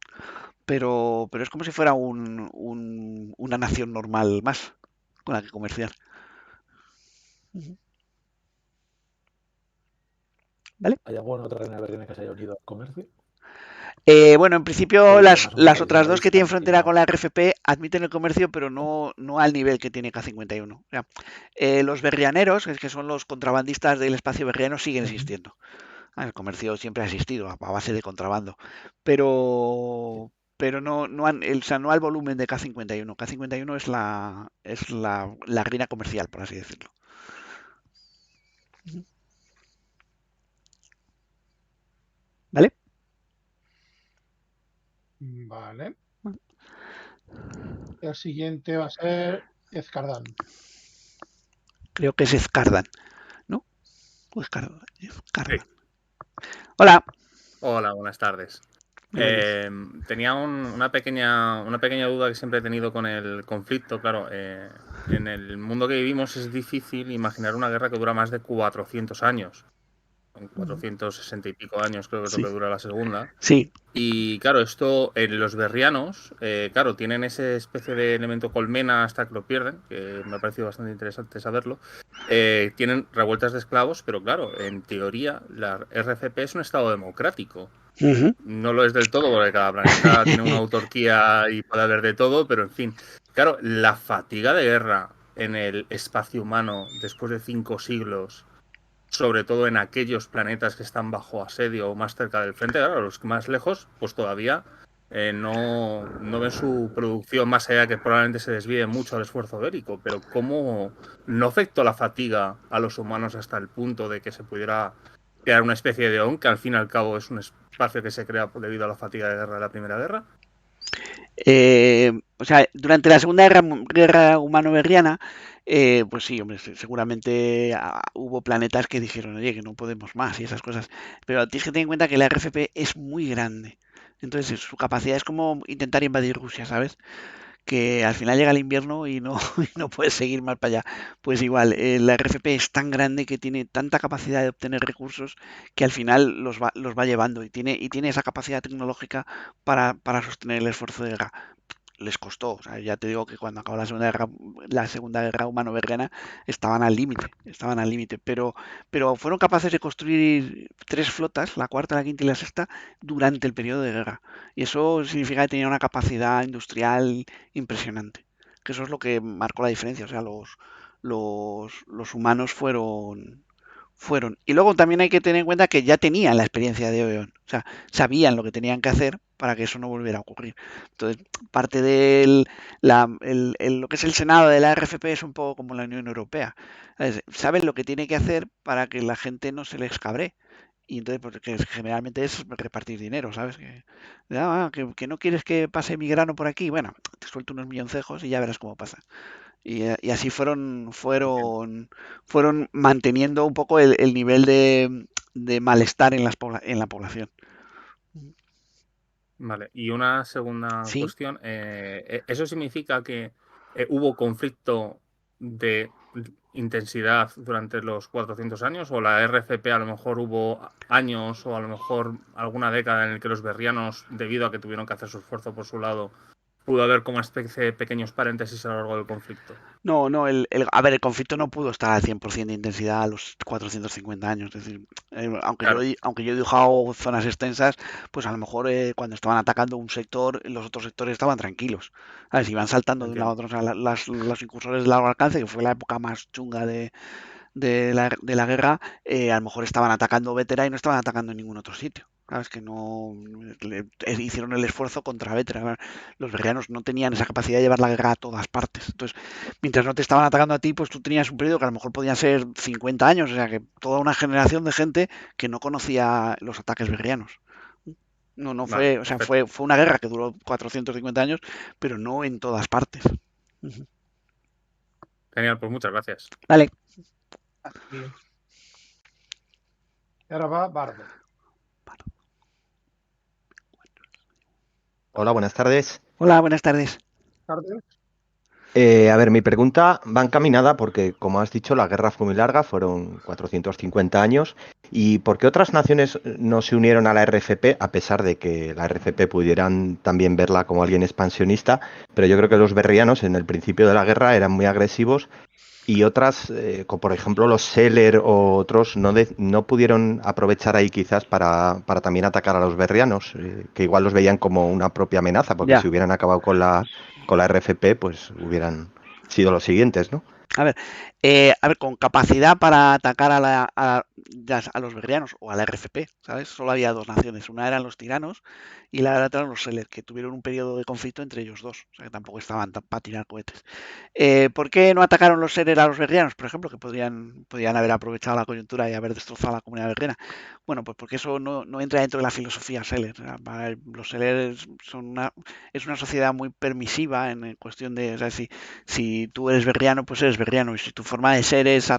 pero es como si fuera una nación normal más con la que comerciar. ¿Vale? ¿Hay alguna otra reina berriana que se haya unido al comercio? Bueno, en principio O ya más o menos las habéis otras dos que tienen aíslado y frontera no. con la RFP admiten el comercio, pero no al nivel que tiene K51. O sea, los berrianeros, que son los contrabandistas del espacio berriano, siguen existiendo. El comercio siempre ha existido a base de contrabando, pero o sea, no al volumen de K51. K51 es la reina comercial, por así decirlo. ¿Vale? Vale. El siguiente va a ser Escardán. Creo que es Escardan, ¿no? O Escardan. Sí. Hola. Hola, buenas tardes. Muy buenas. Tenía una pequeña duda que siempre he tenido con el conflicto. Claro, en el mundo que vivimos es difícil imaginar una guerra que dura más de 400 años. En 460 y pico años creo que es lo Sí. que dura la segunda. Sí. Y claro, esto, los berrianos, claro, tienen esa especie de elemento colmena hasta que lo pierden, que me ha parecido bastante interesante saberlo. Tienen revueltas de esclavos, pero claro, en teoría la RFP es un estado democrático. No lo es del todo, porque cada planeta tiene una autarquía y puede haber de todo, pero en fin. Claro, la fatiga de guerra en el espacio humano después de 5 siglos, sobre todo en aquellos planetas que están bajo asedio o más cerca del frente, claro, los más lejos, pues todavía no ven su producción más allá que probablemente se desvíe mucho al esfuerzo bélico, pero ¿cómo no afectó la fatiga a los humanos hasta el punto de que se pudiera crear una especie de ON, que al fin y al cabo es un espacio que se crea debido a la fatiga de guerra de la Primera Guerra? O sea, durante la Segunda Guerra Humano-Berriana, pues sí, hombre, seguramente hubo planetas que dijeron, oye, que no podemos más y esas cosas. Pero tienes que tener en cuenta que la RFP es muy grande. Entonces, su capacidad es como intentar invadir Rusia, ¿sabes? Que al final llega el invierno y no, y no puedes seguir más para allá. Pues igual, la RFP es tan grande que tiene tanta capacidad de obtener recursos que al final los va llevando y tiene esa capacidad tecnológica para sostener el esfuerzo de guerra. Les costó, o sea, ya te digo que cuando acabó la Segunda Guerra Humano-Berriana estaban al límite, pero fueron capaces de construir 3 flotas, la cuarta, la quinta y la sexta, durante el periodo de guerra. Y eso significa que tenían una capacidad industrial impresionante, que eso es lo que marcó la diferencia, o sea, los humanos fueron. Y luego también hay que tener en cuenta que ya tenían la experiencia de Oeon, o sea, sabían lo que tenían que hacer para que eso no volviera a ocurrir. Entonces, parte de lo que es el Senado de la RFP es un poco como la Unión Europea. Saben lo que tiene que hacer para que la gente no se les cabre. Y entonces, pues, que generalmente es repartir dinero, ¿sabes? Que no quieres que pase mi grano por aquí. Bueno, te suelto unos milloncejos y ya verás cómo pasa. Y así fueron manteniendo un poco el nivel de malestar en la población. Vale, y una segunda Sí. cuestión. ¿Eso significa que hubo conflicto de intensidad durante los 400 años? ¿O la RFP a lo mejor hubo años o a lo mejor alguna década en el que los berrianos, debido a que tuvieron que hacer su esfuerzo por su lado, pudo haber como especie de pequeños paréntesis a lo largo del conflicto? No, no, a ver, el conflicto no pudo estar al 100% de intensidad a los 450 años. Es decir, Claro. aunque yo he dibujado zonas extensas, pues a lo mejor cuando estaban atacando un sector, los otros sectores estaban tranquilos. A ver, si iban saltando de un lado a Entiendo. otro, o sea, los incursores de largo alcance, que fue la época más chunga de la guerra, a lo mejor estaban atacando Vétera y no estaban atacando en ningún otro sitio. Sabes que no hicieron el esfuerzo contra Vétera. Los berrianos no tenían esa capacidad de llevar la guerra a todas partes. Entonces, mientras no te estaban atacando a ti, pues tú tenías un periodo que a lo mejor podían ser 50 años, o sea que toda una generación de gente que no conocía los ataques berrianos. No Vale, fue, o sea, perfecto. fue una guerra que duró 450 años, pero no en todas partes. Genial, pues muchas gracias. Vale. Y ahora va Bardo. Hola, buenas tardes. Hola, buenas tardes. Tardes. A ver, mi pregunta va encaminada porque, como has dicho, la guerra fue muy larga, fueron 450 años. ¿Y por qué otras naciones no se unieron a la RFP, a pesar de que la RFP pudieran también verla como alguien expansionista? Pero yo creo que los berrianos en el principio de la guerra eran muy agresivos y otras, como por ejemplo los Seller o otros, no pudieron aprovechar ahí quizás para también atacar a los berrianos, que igual los veían como una propia amenaza, porque Ya. si hubieran acabado con la RFP, pues hubieran sido los siguientes, ¿no? A ver, con capacidad para atacar a los berrianos o a la RFP, ¿sabes? Solo había dos naciones. Una eran los tiranos y la otra eran los Seller, que tuvieron un periodo de conflicto entre ellos dos. O sea, que tampoco estaban para tirar cohetes. ¿Por qué no atacaron los Seller a los berrianos, por ejemplo? Que podrían haber aprovechado la coyuntura y haber destrozado la comunidad berriana. Bueno, pues porque eso no entra dentro de la filosofía Seller. O sea, los Seller es una sociedad muy permisiva en cuestión de, o sea, si tú eres berriano, pues eres berriano. Y si tu forma de ser es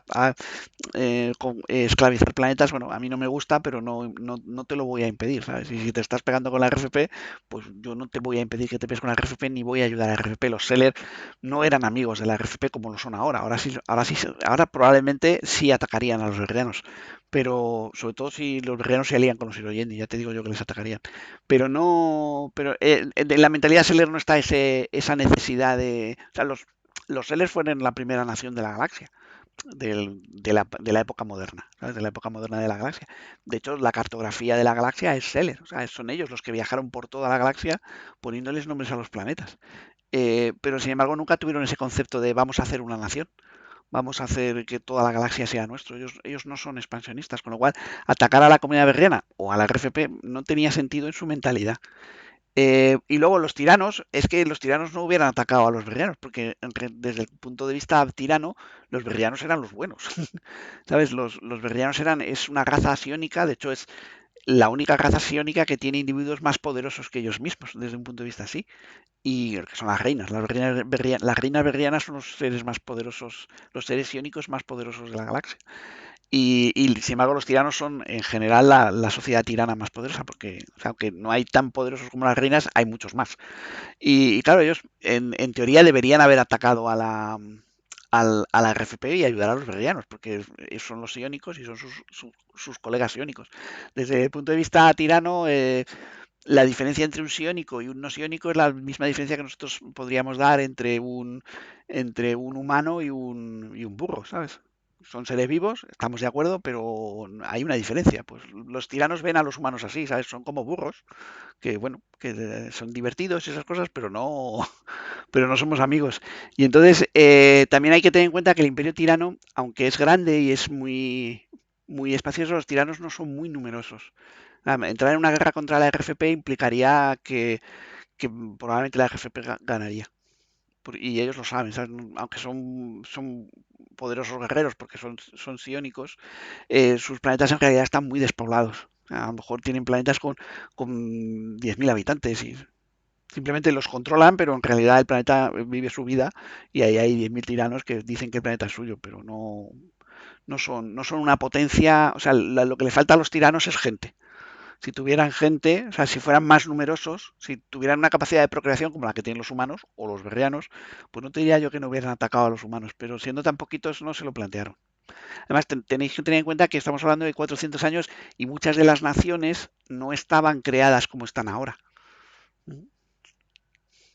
esclavizar planetas, bueno, a mí no me gusta, pero no te lo voy a impedir, ¿sabes? Y si te estás pegando con la RFP, pues yo no te voy a impedir que te pegues con la RFP ni voy a ayudar a la RFP. Los Seller no eran amigos de la RFP como lo son ahora. Ahora probablemente sí atacarían a los berrianos. Pero sobre todo si los berrianos se alían con los Hiroyendi, ya te digo yo que les atacarían. Pero en la mentalidad Seller no está esa necesidad de. O sea, los Sellers fueron la primera nación de la galaxia, de la época moderna, ¿sabes? De la época moderna de la galaxia. De hecho, la cartografía de la galaxia es Seller, o sea, son ellos los que viajaron por toda la galaxia poniéndoles nombres a los planetas. Pero sin embargo, nunca tuvieron ese concepto de vamos a hacer una nación. Vamos a hacer que toda la galaxia sea nuestro. Ellos no son expansionistas, con lo cual atacar a la comunidad berriana o a la RFP no tenía sentido en su mentalidad. Y luego los tiranos, es que los tiranos no hubieran atacado a los berrianos, porque desde el punto de vista tirano, los berrianos eran los buenos. ¿Sabes? Los berrianos es una raza asiónica, de hecho es la única raza asiónica que tiene individuos más poderosos que ellos mismos, desde un punto de vista así. Y que son las reinas. Las reinas berrianas son los seres más poderosos, los seres sionicos más poderosos de la galaxia. Y sin embargo, los tiranos son en general la sociedad tirana más poderosa, porque o sea, aunque no hay tan poderosos como las reinas, hay muchos más. Y claro, ellos en teoría deberían haber atacado a la RFP y ayudar a los berrianos, porque ellos son los iónicos y son sus colegas iónicos. Desde el punto de vista tirano, la diferencia entre un sioniko y un no sioniko es la misma diferencia que nosotros podríamos dar entre un humano y un burro, ¿sabes? Son seres vivos, estamos de acuerdo, pero hay una diferencia. Pues los tiranos ven a los humanos así, ¿sabes? Son como burros, que bueno, que son divertidos y esas cosas, pero no somos amigos. Y entonces también hay que tener en cuenta que el imperio tirano, aunque es grande y es muy espacioso, los tiranos no son muy numerosos. Entrar en una guerra contra la RFP implicaría que probablemente la RFP ganaría. Y ellos lo saben, ¿sabes? Aunque son poderosos guerreros porque son psiónicos, sus planetas en realidad están muy despoblados. A lo mejor tienen planetas con 10.000 habitantes y simplemente los controlan, pero en realidad el planeta vive su vida y ahí hay 10.000 tiranos que dicen que el planeta es suyo, pero no son una potencia. O sea, lo que le falta a los tiranos es gente. Si tuvieran gente, o sea, si fueran más numerosos, si tuvieran una capacidad de procreación como la que tienen los humanos o los berrianos, pues no te diría yo que no hubieran atacado a los humanos, pero siendo tan poquitos no se lo plantearon. Además, tenéis que tener en cuenta que estamos hablando de 400 años y muchas de las naciones no estaban creadas como están ahora. O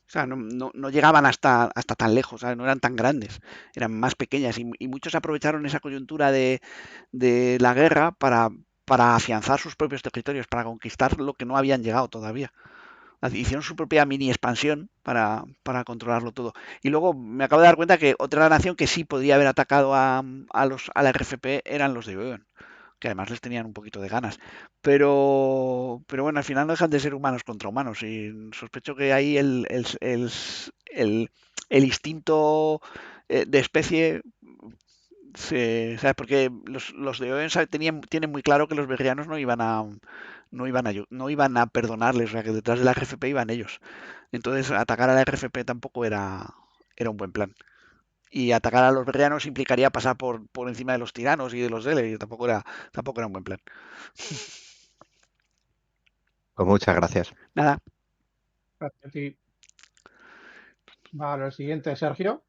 sea, no llegaban hasta tan lejos, ¿sabes? No eran tan grandes, eran más pequeñas y muchos aprovecharon esa coyuntura de la guerra para afianzar sus propios territorios, para conquistar lo que no habían llegado todavía. Hicieron su propia mini expansión para controlarlo todo. Y luego me acabo de dar cuenta que otra nación que sí podía haber atacado a la RFP eran los de Oeon, que además les tenían un poquito de ganas. Pero bueno, al final no dejan de ser humanos contra humanos. Y sospecho que ahí el instinto de especie ¿sabes? Porque los de Owen tienen muy claro que los berrianos no iban a perdonarles, o sea, que detrás de la RFP iban ellos. Entonces, atacar a la RFP tampoco era un buen plan. Y atacar a los berrianos implicaría pasar por encima de los tiranos y de los Dele, y tampoco era un buen plan. Pues muchas gracias. Nada, Gracias a ti. Vale, el siguiente, Sergio.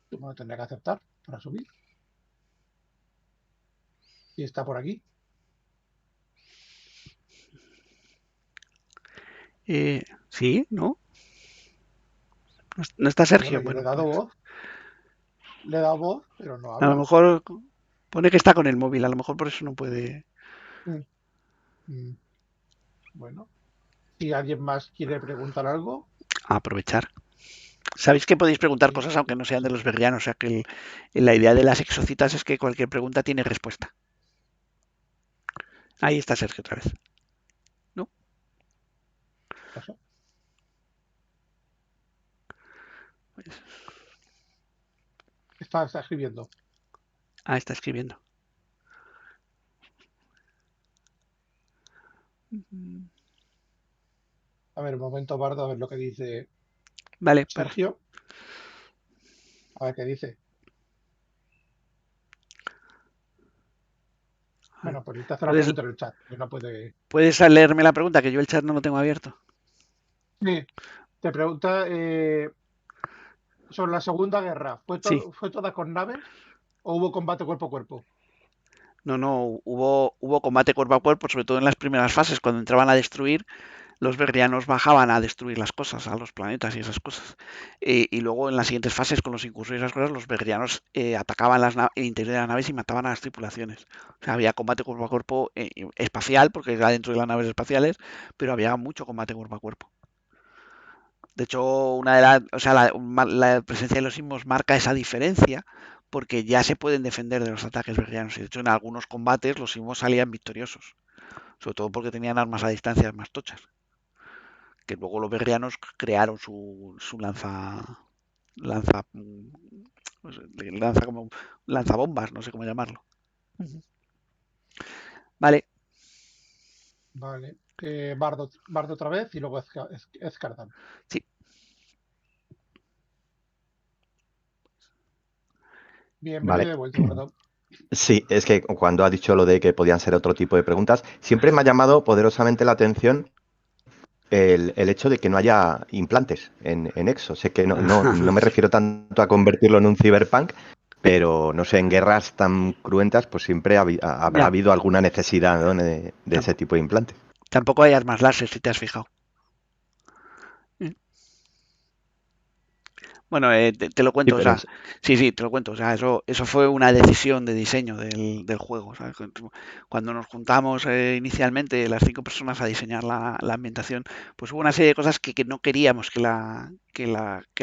Tú me lo tendré que aceptar para subir. Y está por aquí. sí, ¿no? No está Sergio. Bueno, yo le he Bueno, dado pues, voz. Le he dado voz, pero no a lo habla. mejor pone que está con el móvil, a lo mejor por eso no puede. Mm. Bueno, si alguien más quiere preguntar algo, Aprovechar. Sabéis que podéis preguntar sí. cosas aunque no sean de los berrianos, o sea que la idea de las exocitas es que cualquier pregunta tiene respuesta. Ahí está Sergio otra vez. ¿No? Eso. Pues, Está escribiendo. está escribiendo. A ver, un momento, Bardo, a ver lo que dice Vale, pues Sergio. A ver qué dice. Bueno, pues te hace la puedes, pregunta en el chat, que no puede. puedes leerme la pregunta, que yo el chat no lo tengo abierto. Sí, te pregunta sobre la Segunda Guerra. Sí. ¿Fue toda con naves o hubo combate cuerpo a cuerpo? No, hubo combate cuerpo a cuerpo, sobre todo en las primeras fases, cuando entraban a destruir, los berrianos bajaban a destruir las cosas, a los planetas y esas cosas. Y luego en las siguientes fases, con los incursos y esas cosas, los berrianos atacaban el interior de las naves y mataban a las tripulaciones. O sea, había combate cuerpo a cuerpo espacial, porque era dentro de las naves espaciales, pero había mucho combate cuerpo a cuerpo. De hecho, una de las, o sea, la presencia de los sismos marca esa diferencia porque ya se pueden defender de los ataques berrianos. Y de hecho, en algunos combates los sismos salían victoriosos, sobre todo porque tenían armas a distancias más tochas. Que luego los berrianos crearon su lanza, no sé, lanza como lanzabombas, no sé cómo llamarlo. Vale, Vale. Bardo otra vez y luego Escardan. sí. Bienvenido Vale. de vuelta, Bardo. Sí, es que cuando ha dicho lo de que podían ser otro tipo de preguntas, siempre me ha llamado poderosamente la atención el hecho de que no haya implantes en Exo. Sé que no me refiero tanto a convertirlo en un cyberpunk, pero no sé, en guerras tan cruentas, pues siempre habrá Ya. habido alguna necesidad, ¿no? de ese tipo de implante. Tampoco hay armas láser, si te has fijado. Bueno, te lo Sí, cuento, o pero sea, sí, te lo cuento, o sea, eso fue una decisión de diseño del juego, ¿sabes? Cuando nos juntamos inicialmente las 5 personas a diseñar la ambientación, pues hubo una serie de cosas que no queríamos que la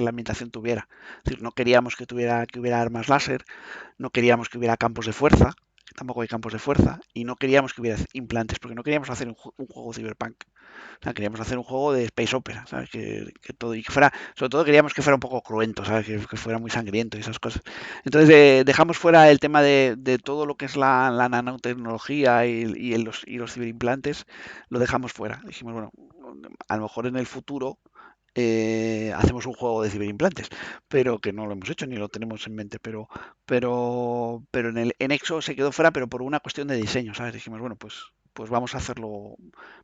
ambientación tuviera. Es decir, no queríamos que hubiera armas láser, no queríamos que hubiera campos de fuerza, que tampoco hay campos de fuerza, y no queríamos que hubiera implantes, porque no queríamos hacer un juego cyberpunk. O sea, queríamos hacer un juego de space opera, ¿sabes? Que todo y que fuera, sobre todo queríamos que fuera un poco cruento, ¿sabes? Que fuera muy sangriento y esas cosas. Entonces dejamos fuera el tema de todo lo que es la nanotecnología y los ciberimplantes, lo dejamos fuera. Dijimos, bueno, a lo mejor en el futuro hacemos un juego de ciberimplantes, pero que no lo hemos hecho ni lo tenemos en mente, pero en Exo se quedó fuera, pero por una cuestión de diseño, ¿sabes? Dijimos, bueno, pues vamos a hacerlo,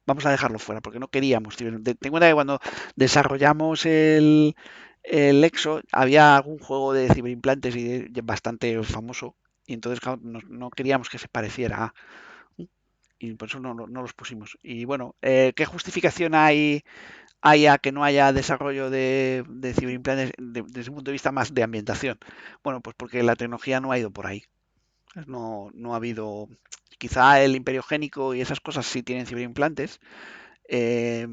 vamos a dejarlo fuera, porque no queríamos. Ten en cuenta que cuando desarrollamos el Exo había algún juego de ciberimplantes bastante famoso, y entonces claro, no queríamos que se pareciera y por eso no los pusimos. Y bueno, ¿qué justificación hay a que no haya desarrollo de ciberimplantes desde un punto de vista más de ambientación? Bueno, pues porque la tecnología no ha ido por ahí. No ha habido. Quizá el Imperio Génico y esas cosas sí tienen ciberimplantes. eh,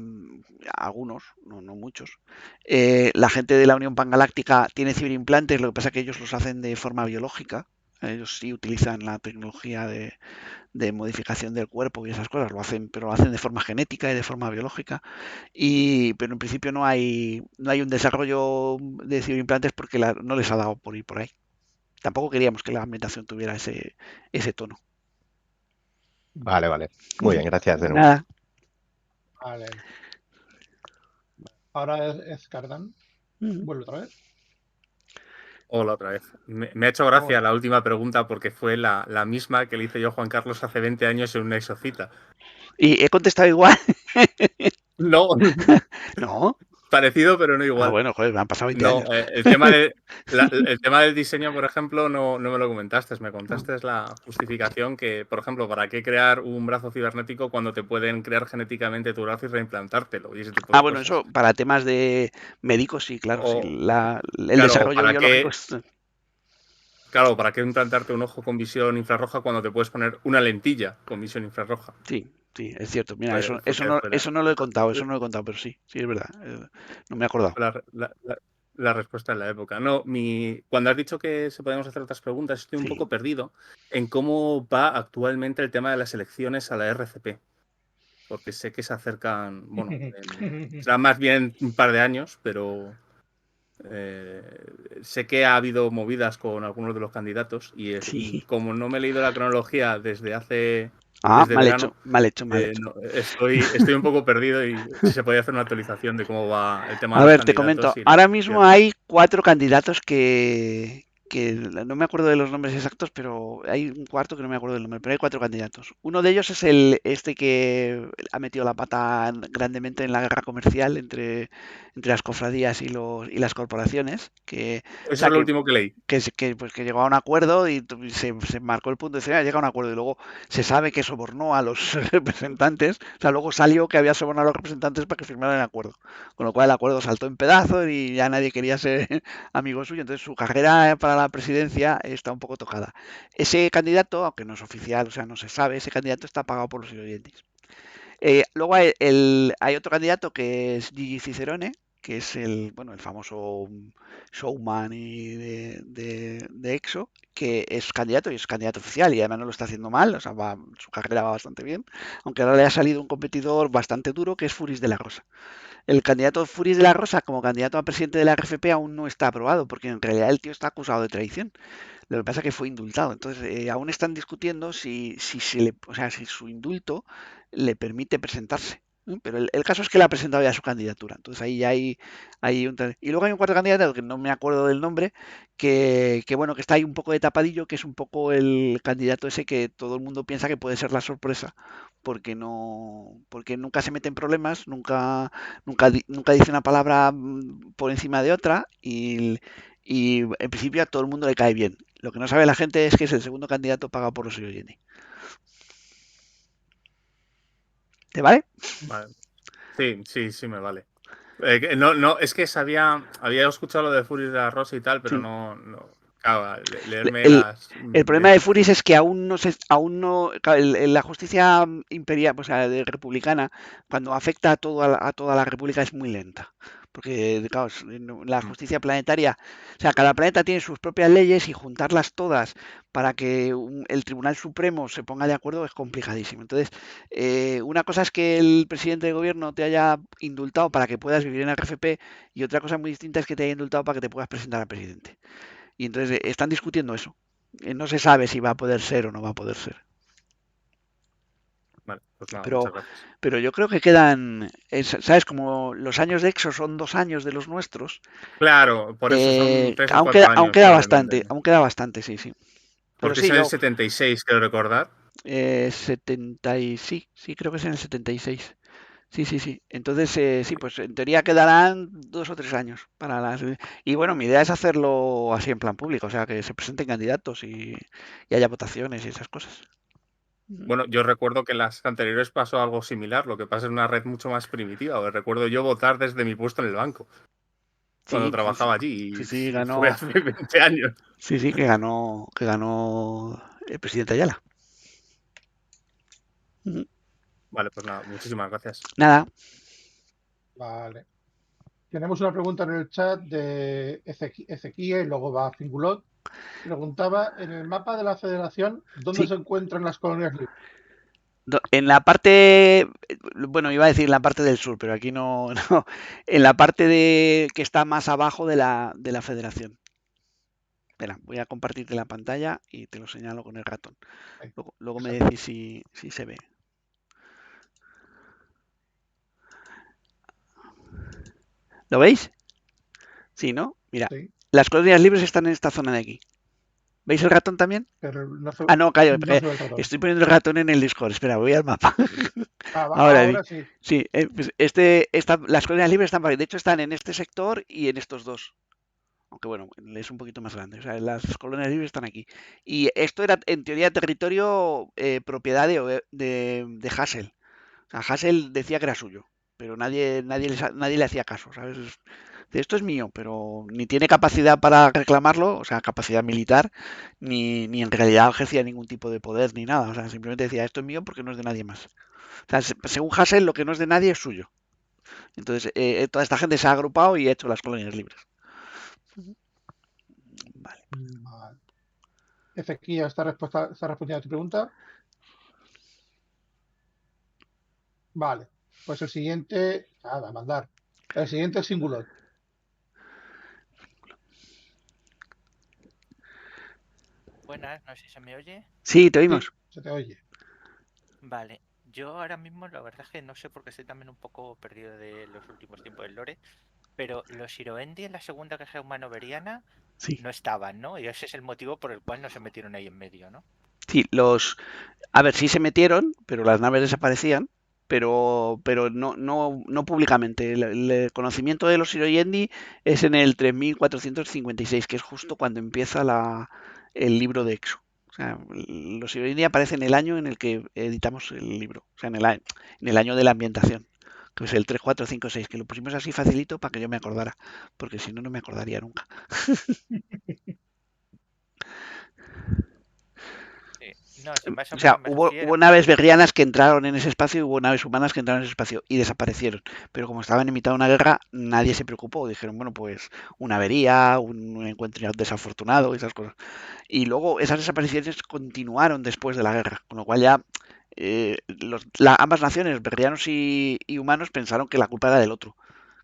Algunos, no muchos. La gente de la Unión Pangaláctica tiene ciberimplantes, lo que pasa es que ellos los hacen de forma biológica. Ellos sí utilizan la tecnología de modificación del cuerpo y esas cosas, pero lo hacen de forma genética y de forma biológica. Pero en principio no hay un desarrollo de ciberimplantes porque no les ha dado por ir por ahí. Tampoco queríamos que la ambientación tuviera ese tono. vale. Muy bien, gracias de nuevo. Nada. Vale. Ahora Escardan. Vuelve otra vez. Hola otra vez. Me ha hecho gracia la última pregunta porque fue la misma que le hice yo a Juan Carlos hace 20 años en una exocita. ¿Y he contestado igual? No, No. parecido, pero no igual. Bueno, joder, me han pasado 20 No, años. el tema del diseño, por ejemplo, no me lo comentaste. Me contaste la justificación que, por ejemplo, ¿para qué crear un brazo cibernético cuando te pueden crear genéticamente tu brazo y reimplantártelo? Y ese tipo de Bueno, cosas. eso para temas de médicos, sí, claro. Sí, el claro, desarrollo biológico es. Claro, ¿para qué implantarte un ojo con visión infrarroja cuando te puedes poner una lentilla con visión infrarroja? Sí, es cierto. Mira, Pues, eso no lo he contado, pero sí, es verdad. No me he acordado. La respuesta en la época. No, cuando has dicho que se podemos hacer otras preguntas, estoy un Sí. poco perdido en cómo va actualmente el tema de las elecciones a la RCP. Porque sé que se acercan, bueno, será más bien un par de años, pero sé que ha habido movidas con algunos de los candidatos y como no me he leído la cronología desde desde verano, mal hecho. estoy un poco perdido y si se podía hacer una actualización de cómo va el tema A de los ver, te candidatos. comento. Ahora mismo hay 4 candidatos que no me acuerdo de los nombres exactos, pero hay un cuarto que no me acuerdo del nombre, pero hay 4 candidatos. Uno de ellos es este que ha metido la pata grandemente en la guerra comercial entre las cofradías y las corporaciones. Eso es lo último que leí. Que llegó a un acuerdo y se marcó el punto de decir, llega a un acuerdo y luego se sabe que sobornó a los representantes, o sea, luego salió que había sobornado a los representantes para que firmaran el acuerdo, con lo cual el acuerdo saltó en pedazos y ya nadie quería ser amigo suyo, entonces su carrera para la presidencia está un poco tocada. Ese candidato, aunque no es oficial, o sea, no se sabe, ese candidato está pagado por los oyentes. Luego hay otro candidato que es Gigi Cicerone, que es el famoso showman de EXO, que es candidato y es candidato oficial y además no lo está haciendo mal, o sea, su carrera va bastante bien, aunque ahora le ha salido un competidor bastante duro que es Furis de la Rosa. El candidato Furis de la Rosa como candidato a presidente de la RFP aún no está aprobado, porque en realidad el tío está acusado de traición. Lo que pasa es que fue indultado. Entonces, aún están discutiendo si su indulto le permite presentarse. ¿No? Pero el caso es que le ha presentado ya su candidatura. Entonces ahí ya hay y luego hay un cuarto candidato que no me acuerdo del nombre, bueno, que está ahí un poco de tapadillo, que es un poco el candidato ese que todo el mundo piensa que puede ser la sorpresa, porque nunca se mete en problemas, nunca dice una palabra por encima de otra y en principio a todo el mundo le cae bien. Lo que no sabe la gente es que es el segundo candidato pagado por los Yendi. ¿Te vale? Vale. Sí, me vale. No, es que había escuchado lo de Fury de la Rosa y tal, pero Sí. no claro, leerme El problema de Furis es que aún no, la justicia imperial, o sea, republicana, cuando afecta a toda la república es muy lenta. Porque, claro, la justicia planetaria, o sea, cada planeta tiene sus propias leyes y juntarlas todas para que el Tribunal Supremo se ponga de acuerdo es complicadísimo. Entonces, una cosa es que el presidente de gobierno te haya indultado para que puedas vivir en el RFP y otra cosa muy distinta es que te haya indultado para que te puedas presentar al presidente. Y entonces están discutiendo eso. No se sabe si va a poder ser o no va a poder ser. Vale, pues nada, Pero, muchas gracias. pero yo creo que quedan, ¿sabes? Como los años de EXO son 2 años de los nuestros. Claro, por eso son 3 o 4 Aún años queda probablemente. bastante, sí. Pero Porque sí, es en el 76, quiero recordar. 70 sí, creo que es en el 76. Sí. Entonces, sí, pues en teoría quedarán 2 o 3 años para las. Y bueno, mi idea es hacerlo así en plan público, o sea, que se presenten candidatos y haya votaciones y esas cosas. Bueno, yo recuerdo que en las anteriores pasó algo similar, lo que pasa es una red mucho más primitiva. Recuerdo yo votar desde mi puesto en el banco, cuando Sí, trabajaba allí, sí, y fue ganó. hace 20 años. Sí, que ganó el presidente Ayala. Ujú. Vale, pues nada, muchísimas gracias. Nada, Vale. Tenemos una pregunta en el chat de Ezequiel, luego va a Fingulot. Preguntaba, en el mapa de la Federación, ¿dónde sí. se encuentran las colonias libres? En la parte, bueno, iba a decir en la parte del sur, pero aquí no, no. En la parte que está más abajo de la Federación. Espera, voy a compartirte la pantalla y te lo señalo con el ratón. Luego me decís si se ve. ¿Lo veis? Sí, ¿no? Mira, Sí, las colonias libres están en esta zona de aquí. ¿Veis el ratón también? pero no se, Ah, no, callo, no se ve el ratón. estoy poniendo el ratón en el Discord. Espera, voy al mapa. Ahora sí. Sí, pues las colonias libres están por ahí. De hecho, están en este sector y en estos dos. Aunque bueno, es un poquito más grande. O sea, las colonias libres están aquí. Y esto era, en teoría, territorio propiedad de Hassel. O sea, Hassel decía que era suyo, pero nadie le hacía caso, ¿sabes? Esto es mío, pero ni tiene capacidad para reclamarlo, o sea, capacidad militar, ni en realidad ejercía ningún tipo de poder ni nada. O sea, simplemente decía, esto es mío porque no es de nadie más. O sea, según Hassel, lo que no es de nadie es suyo. Entonces, toda esta gente se ha agrupado y ha hecho las colonias libres. Vale. Vale. Ezequiel, ¿está respondiendo a tu pregunta? Vale. Pues el siguiente, nada, a mandar. El siguiente es Singulot. Buenas, no sé si se me oye. Sí, te oímos. Sí, se te oye. Vale, yo ahora mismo la verdad es que no sé porque estoy también un poco perdido de los últimos tiempos del lore, pero los Iroendi en la Segunda Guerra Humano-Veriana Sí. no estaban, ¿no? Y ese es el motivo por el cual no se metieron ahí en medio, ¿no? Sí, a ver, sí se metieron, pero las naves desaparecían, pero no públicamente. El conocimiento de los Iroyendi es en el 3456, que es justo cuando empieza el libro de Exo. O sea, los Iroyendi aparecen en el año en el que editamos el libro, o sea, en el año de la ambientación, que es el 3456, que lo pusimos así facilito para que yo me acordara, porque si no, no me acordaría nunca. Sí. No, si más o O sea, menos me hubo refiero. naves berrianas que entraron en ese espacio y hubo naves humanas que entraron en ese espacio y desaparecieron. Pero como estaban en mitad de una guerra, nadie se preocupó. Dijeron, bueno, pues una avería, un encuentro desafortunado, esas cosas. Y luego esas desapariciones continuaron después de la guerra, con lo cual ya ambas naciones, berrianos y humanos, pensaron que la culpa era del otro,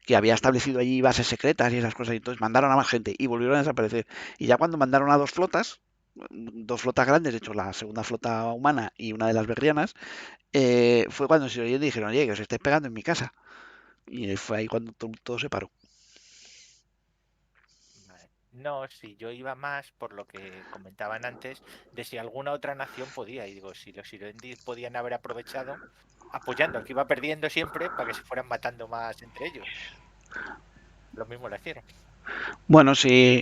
que había establecido allí bases secretas y esas cosas, y entonces mandaron a más gente y volvieron a desaparecer. Y ya cuando mandaron a dos flotas grandes, de hecho la segunda flota humana y una de las berrianas, fue cuando se oyeron y dijeron, oye, que os estáis pegando en mi casa. Y fue ahí cuando todo se paró. Vale. No, si yo iba más por lo que comentaban antes, de si alguna otra nación podía. Y digo, si los Iroendis podían haber aprovechado, apoyando al que iba perdiendo siempre, para que se fueran matando más entre ellos. Lo mismo lo hicieron. Bueno, si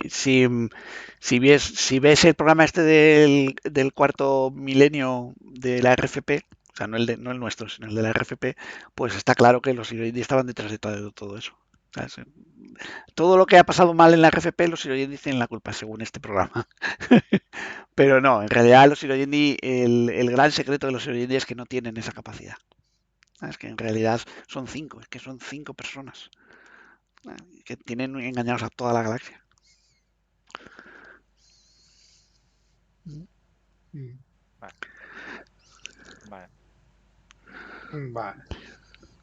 ves el programa este del cuarto milenio de la RFP, o sea, no el nuestro, sino el de la RFP, pues está claro que los Iroindis estaban detrás de todo eso. ¿Sabes? Todo lo que ha pasado mal en la RFP, los Iroindis tienen la culpa, según este programa. Pero no, en realidad los Iroindi, el gran secreto de los Iroindi es que no tienen esa capacidad. Es que en realidad son 5, es que son 5 personas que tienen engañados a toda la galaxia. Mm, Vale. Vale. Vale.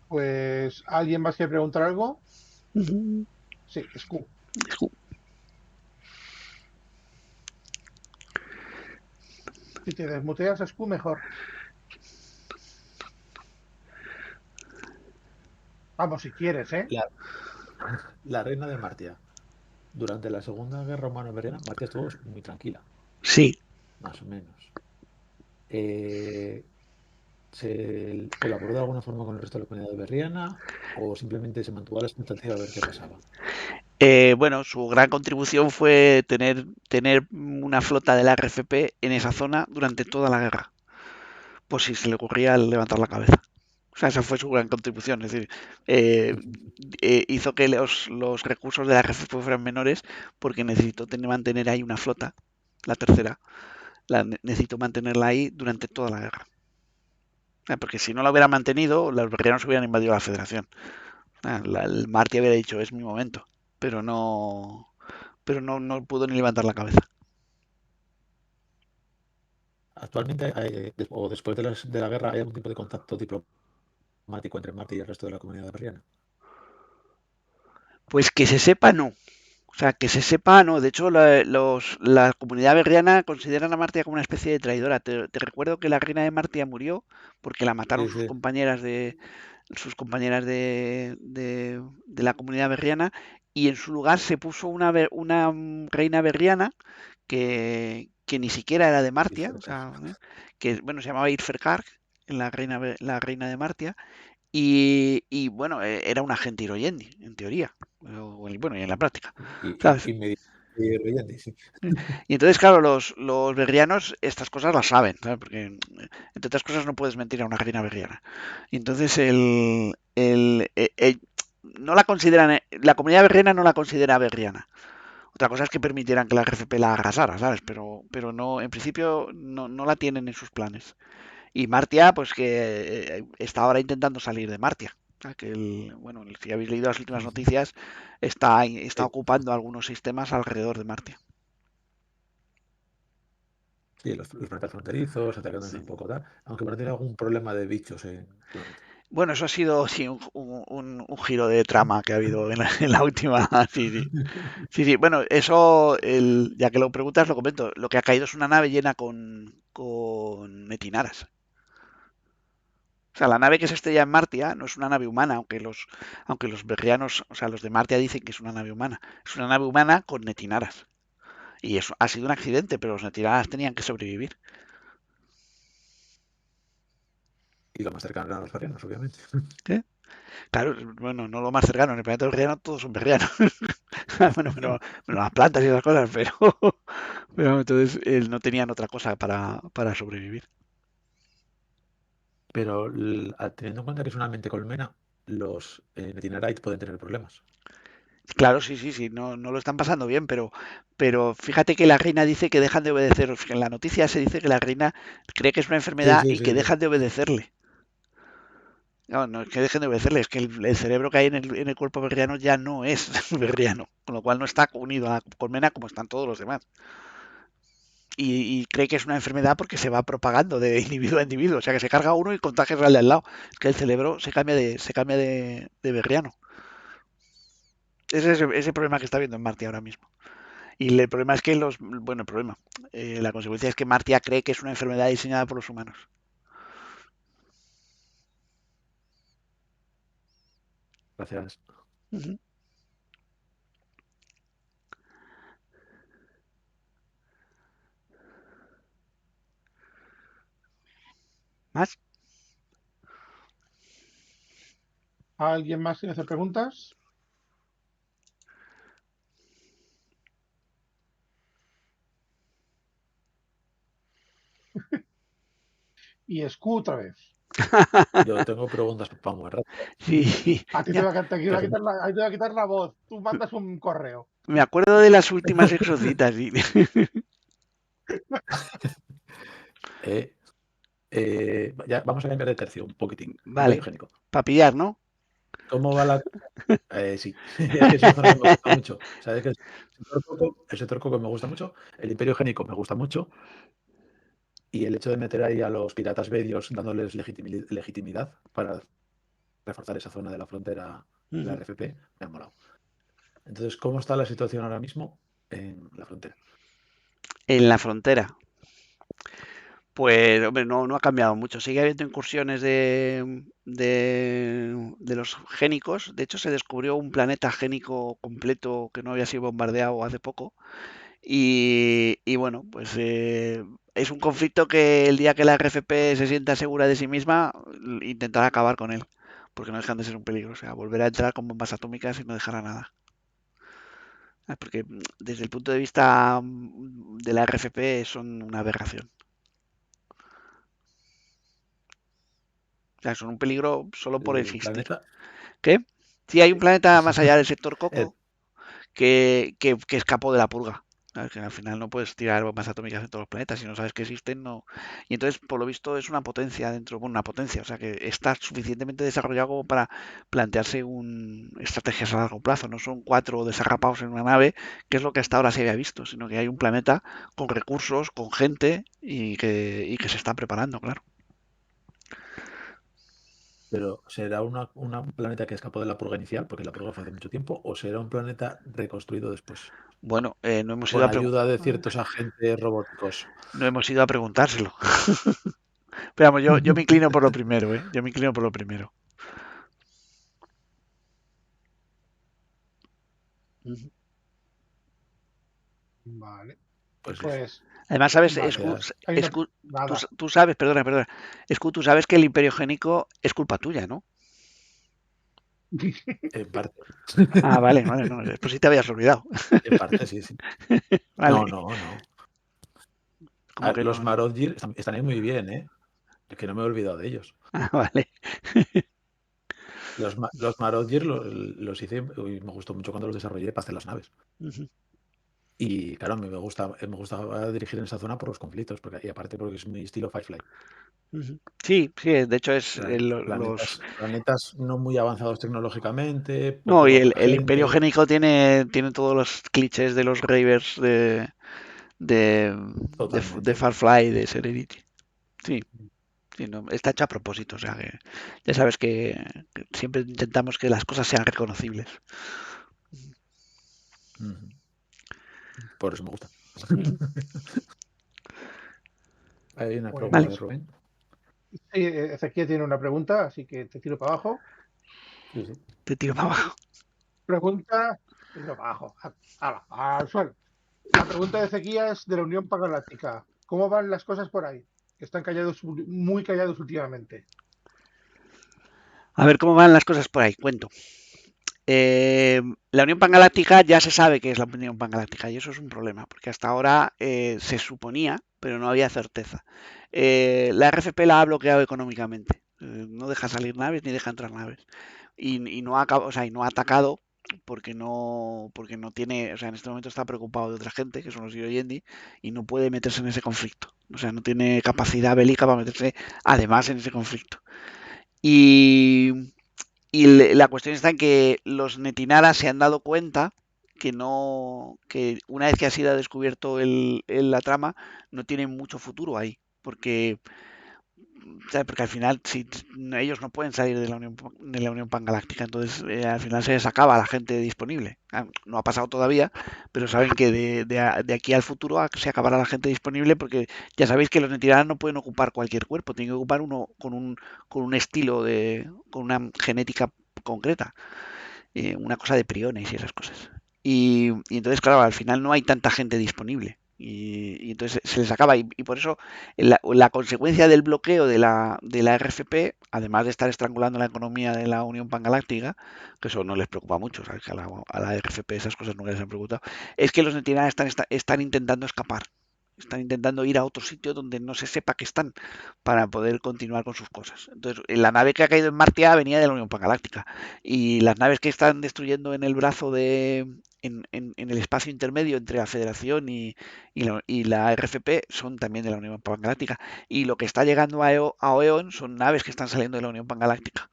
Pues, ¿alguien más quiere preguntar algo? Sí, Scu. Si te desmuteas, Scu, mejor. Vamos, si quieres, ¿eh? La reina de Martia. Durante la Segunda Guerra Humano-Berriana, Martia estuvo muy tranquila, Sí. más o menos. ¿Se colaboró de alguna forma con el resto de la comunidad berriana o simplemente se mantuvo a la expectativa a ver qué pasaba? Bueno, su gran contribución fue tener una flota de la RFP en esa zona durante toda la guerra, por si se le ocurría levantar la cabeza. O sea, esa fue su gran contribución. Es decir, eh, hizo que los recursos de la RFP fueran menores porque necesitó mantener ahí una flota, la tercera, necesitó mantenerla ahí durante toda la guerra. Porque si no la hubiera mantenido, los berrianos hubieran invadido la Federación. El Marty hubiera dicho, es mi momento, pero no pudo ni levantar la cabeza. Actualmente, o después de la guerra, ¿hay algún tipo de contacto diplomático entre Martia y el resto de la comunidad berriana? Pues que se sepa, no. O sea, que se sepa, no. De hecho, la comunidad berriana consideran a Martia como una especie de traidora. Te recuerdo que la reina de Martia murió porque la mataron Sí, sí. sus compañeras de la comunidad berriana, y en su lugar se puso una reina berriana que ni siquiera era de Martia, o sea, que bueno, se llamaba Irferkar, la reina de Martia, y bueno, era un agente Iroyendi, en teoría, bueno, y en la práctica, ¿sabes? Y Reyandi, sí. Y entonces, claro, los berrianos estas cosas las saben, ¿sabes? Porque, entre otras cosas, no puedes mentir a una reina berriana. Y entonces, no la consideran, la comunidad berriana no la considera berriana. Otra cosa es que permitieran que la RFP la arrasara, ¿sabes? Pero no, en principio no la tienen en sus planes. Y Martia, pues que está ahora intentando salir de Martia. O sea, que bueno, si habéis leído las últimas noticias, está ocupando algunos sistemas alrededor de Martia. Sí, los planetas fronterizos, atacándonos un poco, tal. Aunque parece algún problema de bichos últimamente. Bueno, eso ha sido sí, un giro de trama que ha habido en la última. Sí. Sí. Bueno, eso, ya que lo preguntas, lo comento. Lo que ha caído es una nave llena con metinaras. O sea, la nave que se estrella en Martia no es una nave humana, aunque los berrianos, o sea, los de Martia dicen que es una nave humana. Es una nave humana con netinaras. Y eso ha sido un accidente, pero los netinaras tenían que sobrevivir. Y lo más cercano eran los berrianos, obviamente. ¿Qué? Claro, bueno, no lo más cercano, en el planeta berriano todos son berrianos. Bueno, pero las plantas y esas cosas, pero entonces no tenían otra cosa para sobrevivir. Pero teniendo en cuenta que es una mente colmena, los Metinerites pueden tener problemas. Claro, sí, no lo están pasando bien, pero fíjate que la reina dice que dejan de obedecer. En la noticia se dice que la reina cree que es una Sí, enfermedad sí, y sí, que sí. dejan de obedecerle. No, no es que dejen de obedecerle, es que el cerebro que hay en el cuerpo berriano ya no es berriano, con lo cual no está unido a la colmena como están todos los demás. Y cree que es una enfermedad porque se va propagando de individuo a individuo, o sea que se carga uno y contagia al de al lado. Es que el cerebro se cambia de berriano. Ese es ese problema que está viendo en Marte ahora mismo. Y el problema es que bueno, el problema, la consecuencia es que Martia cree que es una enfermedad diseñada por los humanos. Gracias. Ujú. ¿Más? ¿Alguien más quiere hacer preguntas? Y Scu otra vez. Yo tengo preguntas para muy rato. Sí, A ti te ya, va a, te va a quitar a ti te va a quitar la voz. Tú mandas un correo. me acuerdo de las últimas exocitas. Sí. Eh, ya vamos a cambiar de tercio un poquitín. Imperio Vale, Génico. para pillar, ¿no? ¿Cómo va la...? Sí, es que es una zona que me gusta mucho. ¿Sabes que el sector coco me gusta mucho, el Imperio Génico me gusta mucho, y el hecho de meter ahí a los piratas bedios dándoles legitimidad para reforzar esa zona de la frontera de la Ujú. RFP me ha molado. Entonces, ¿cómo está la situación ahora mismo en la frontera? En la frontera. Pues, hombre, no ha cambiado mucho. Sigue habiendo incursiones de los génicos. De hecho, se descubrió un planeta génico completo que no había sido bombardeado hace poco. Y bueno, pues es un conflicto que el día que la RFP se sienta segura de sí misma, intentará acabar con él. Porque no dejan de ser un peligro. O sea, volver a entrar con bombas atómicas y no dejará nada. Porque desde el punto de vista de la RFP son una aberración. O sea, son un peligro solo por El existir. planeta, ¿Qué? Sí, hay un planeta más allá del sector el- Coco que escapó de la purga. ¿Sabes? Que al final no puedes tirar bombas atómicas en todos los planetas si no sabes que existen, no. Y entonces, por lo visto, es una potencia dentro, bueno, una potencia, o sea que está suficientemente desarrollado como para plantearse estrategias a largo plazo. No son 4 desarrapados en una nave, que es lo que hasta ahora se había visto, sino que hay un planeta con recursos, con gente y que se está preparando, claro. pero ¿será un planeta que escapó de la purga inicial, porque la purga fue hace mucho tiempo, o será un planeta reconstruido después, Bueno, no hemos ido con a ayuda de ciertos agentes robóticos? no hemos ido a preguntárselo. Pero vamos, yo me inclino por lo primero, ¿eh? Yo me inclino por lo primero. Ujú. Vale. Pues eso. Pues, Además, sabes, vale. Gracias. Hay una. Tú, Nada. tú sabes, perdona, Escu, tú sabes que el Imperio Génico es culpa tuya, ¿no? En parte. Ah, vale, no, pues sí te habías olvidado. En parte, sí, sí. Vale, No, no, no. como que Los no. Marotgir están ahí muy bien, ¿eh? Es que no me he olvidado de ellos. Ah, vale. Los Marotgir los hice y me gustó mucho cuando los desarrollé para hacer las naves. Ujú, Y claro, me gusta dirigir en esa zona por los conflictos, y aparte porque es mi estilo Firefly. ujú. Sí, de hecho es Planetas no muy avanzados tecnológicamente, No, y poca el Imperio gente, Génico tiene todos los clichés de los Ravers de totalmente. Farfly, de Serenity. Sí, sí, no, está hecho a propósito, o sea que ya sabes que siempre intentamos que las cosas sean reconocibles. Ujú. Por eso me gusta. Ujú. Hay una pregunta Vale, de Rubén. Sí, Ezequiel tiene una pregunta, así que te tiro para abajo. Sí, sí. te tiro para abajo. Pregunta. Te tiro para abajo. Al suelo. La pregunta de Ezequiel es de la Unión Pangaláctica. ¿Cómo van las cosas por ahí? Que están callados, muy callados últimamente. A ver cómo van las cosas por ahí, cuento. La Unión Pangaláctica ya se sabe que es la Unión Pangaláctica y eso es un problema, porque hasta ahora se suponía, pero no había certeza. La RFP la ha bloqueado económicamente. No deja salir naves ni deja entrar naves. Y no ha atacado porque no tiene, o sea, en este momento está preocupado de otra gente, que son los Yoyendi, y no puede meterse en ese conflicto. O sea, no tiene capacidad bélica para meterse además en ese conflicto. Y, la cuestión está en que los Netinara se han dado cuenta que una vez que ha sido descubierto la trama, no tienen mucho futuro ahí. Porque al final ellos no pueden salir de la Unión Pangaláctica, entonces al final se les acaba la gente disponible. No ha pasado todavía, pero saben que de aquí al futuro se acabará la gente disponible, porque ya sabéis que los Netiranas no pueden ocupar cualquier cuerpo, tienen que ocupar uno con un estilo, con una genética concreta, una cosa de priones y esas cosas. Y entonces, claro, al final no hay tanta gente disponible. Y entonces se les acaba. Y por eso la consecuencia del bloqueo de la RFP, además de estar estrangulando la economía de la Unión Pangaláctica, que eso no les preocupa mucho, ¿sabes? Que a la RFP esas cosas nunca les han preocupado, es que los netinanas están intentando escapar. Están intentando ir a otro sitio donde no se sepa que están para poder continuar con sus cosas. Entonces, la nave que ha caído en Marte venía de la Unión Pangaláctica. Y las naves que están destruyendo en el brazo en el espacio intermedio entre la Federación y la RFP son también de la Unión Pangaláctica. Y lo que está llegando a Oeon son naves que están saliendo de la Unión Pangaláctica.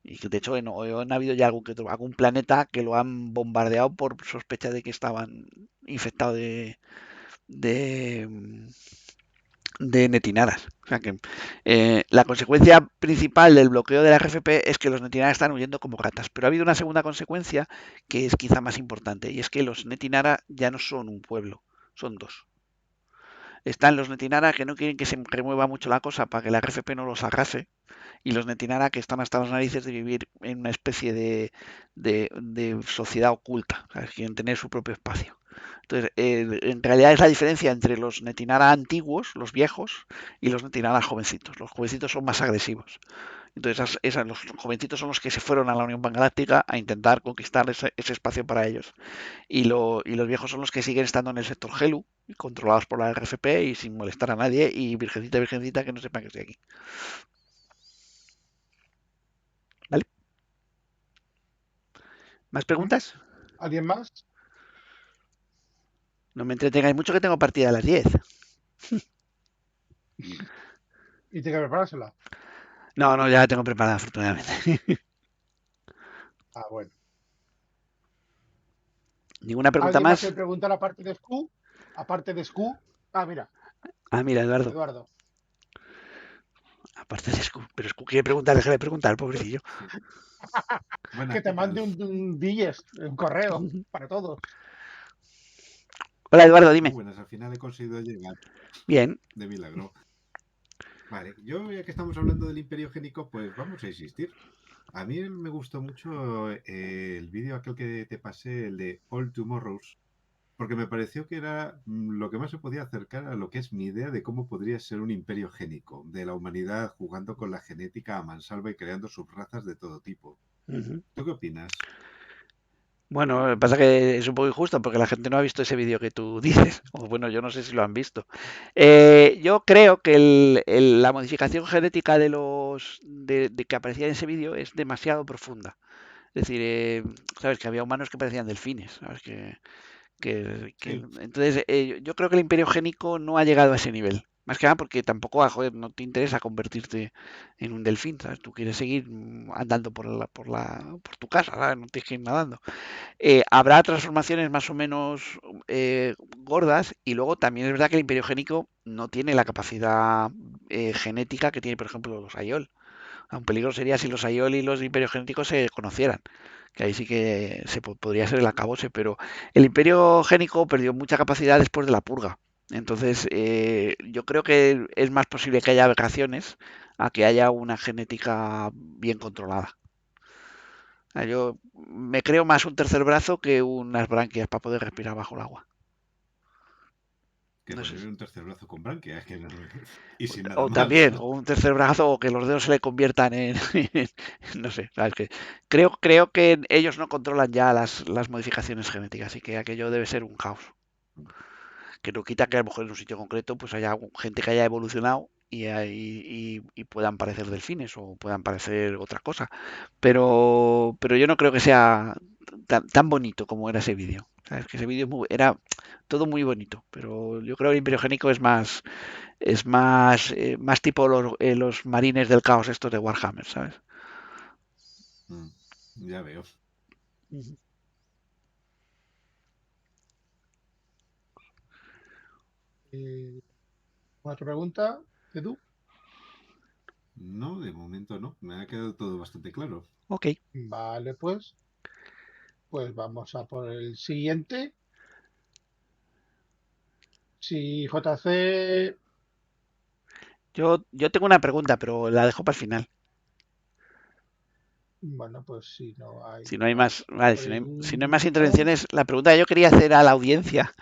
Y que de hecho en Oeon ha habido ya algún planeta que lo han bombardeado por sospecha de que estaban infectados de, de netinadas. O sea que la consecuencia principal del bloqueo de la RFP es que los netinara están huyendo como gatas. Pero ha habido una segunda consecuencia que es quizá más importante, y es que los netinara ya no son un pueblo, son dos. Están los netinara que no quieren que se remueva mucho la cosa para que la RFP no los arrase, y los netinara que están hasta las narices de vivir en una especie de sociedad oculta, ¿sabes? Quieren tener su propio espacio. Entonces, en realidad es la diferencia entre los netinara antiguos, los viejos, y los netinara jovencitos. Los jovencitos son más agresivos. Entonces, los jovencitos son los que se fueron a la Unión Pangaláctica a intentar conquistar ese espacio para ellos. Y los viejos son los que siguen estando en el sector Helu, controlados por la RFP y sin molestar a nadie, y virgencita, virgencita, que no sepan que estoy aquí. ¿Vale? ¿Más preguntas? ¿Alguien más? No me entretengáis mucho, que tengo partida a las 10. Y tiene que preparársela. No, ya la tengo preparada, afortunadamente. Ah, bueno. ¿Ninguna pregunta ¿Alguien más más? quiere preguntar aparte de SKU? Aparte de SKU. Ah, mira, Mira, Eduardo. Eduardo. Aparte de Sku. Pero Sku quiere preguntar, déjale preguntar, pobrecillo. Que te mande un digest, un correo para todos. Hola, Eduardo, dime. Muy buenas, al final he conseguido llegar. Bien. De milagro. Vale, yo ya que estamos hablando del Imperio Génico, pues vamos a insistir. A mí me gustó mucho el vídeo aquel que te pasé, el de All Tomorrows, porque me pareció que era lo que más se podía acercar a lo que es mi idea de cómo podría ser un imperio génico, de la humanidad jugando con la genética a mansalva y creando subrazas de todo tipo. ¿Tú qué opinas? Bueno, pasa que es un poco injusto porque la gente no ha visto ese vídeo que tú dices. O bueno, yo no sé si lo han visto. Yo creo que la modificación genética de que aparecía en ese vídeo es demasiado profunda. Es decir, sabes que había humanos que parecían delfines, ¿sabes? Sí. Entonces, yo creo que el imperio génico no ha llegado a ese nivel. Más que nada porque tampoco, joder, no te interesa convertirte en un delfín, ¿sabes? Tú quieres seguir andando por tu casa, ¿sabes? No tienes que ir nadando. Habrá transformaciones más o menos gordas, y luego también es verdad que el imperio génico no tiene la capacidad genética que tiene, por ejemplo, los Aiol. Un peligro sería si los Aiol y los imperios genéticos se conocieran, que ahí sí que podría ser el acabose, pero el imperio génico perdió mucha capacidad después de la purga. Entonces, yo creo que es más posible que haya aberraciones a que haya una genética bien controlada. Yo me creo más un tercer brazo que unas branquias para poder respirar bajo el agua. Que No sé poner si- un tercer brazo con branquias, que no... y sin nada O más. también, o un tercer brazo, o que los dedos se le conviertan no sé, ¿sabes qué? Creo que ellos no controlan ya las modificaciones genéticas, así que aquello debe ser un caos. Que no quita que a lo mejor en un sitio concreto pues haya gente que haya evolucionado y puedan parecer delfines o puedan parecer otra cosa. Pero yo no creo que sea tan bonito como era ese vídeo. ¿Sabes? Que ese vídeo era todo muy bonito, pero yo creo que el Imperio Génico más tipo los marines del caos estos de Warhammer, ¿sabes? Ya veo. Ujú. ¿Otra pregunta, Edu? No, de momento no. Me ha quedado todo bastante claro. Ok. Vale, pues vamos a por el siguiente. Si JC, Yo tengo una pregunta, pero la dejo para el final. bueno, pues si no hay Si no hay más, vale, si no hay más preguntas, intervenciones, la pregunta que yo quería hacer a la audiencia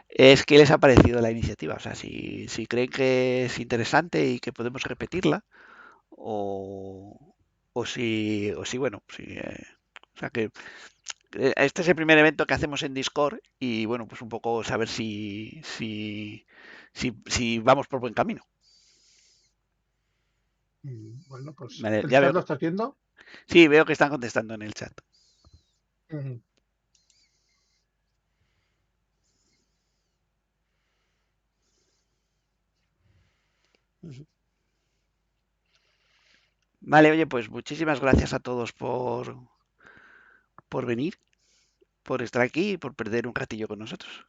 es qué les ha parecido la iniciativa. O sea, si creen que es interesante y que podemos repetirla, o si bueno, o sea que este es el primer evento que hacemos en Discord y bueno, pues un poco saber si vamos por buen camino. bueno, pues Vale, el ya chat veo, lo estás viendo. sí, veo que están contestando en el chat. Ujú. Ujú. Vale, oye, pues muchísimas gracias a todos por venir, por estar aquí y por perder un ratillo con nosotros.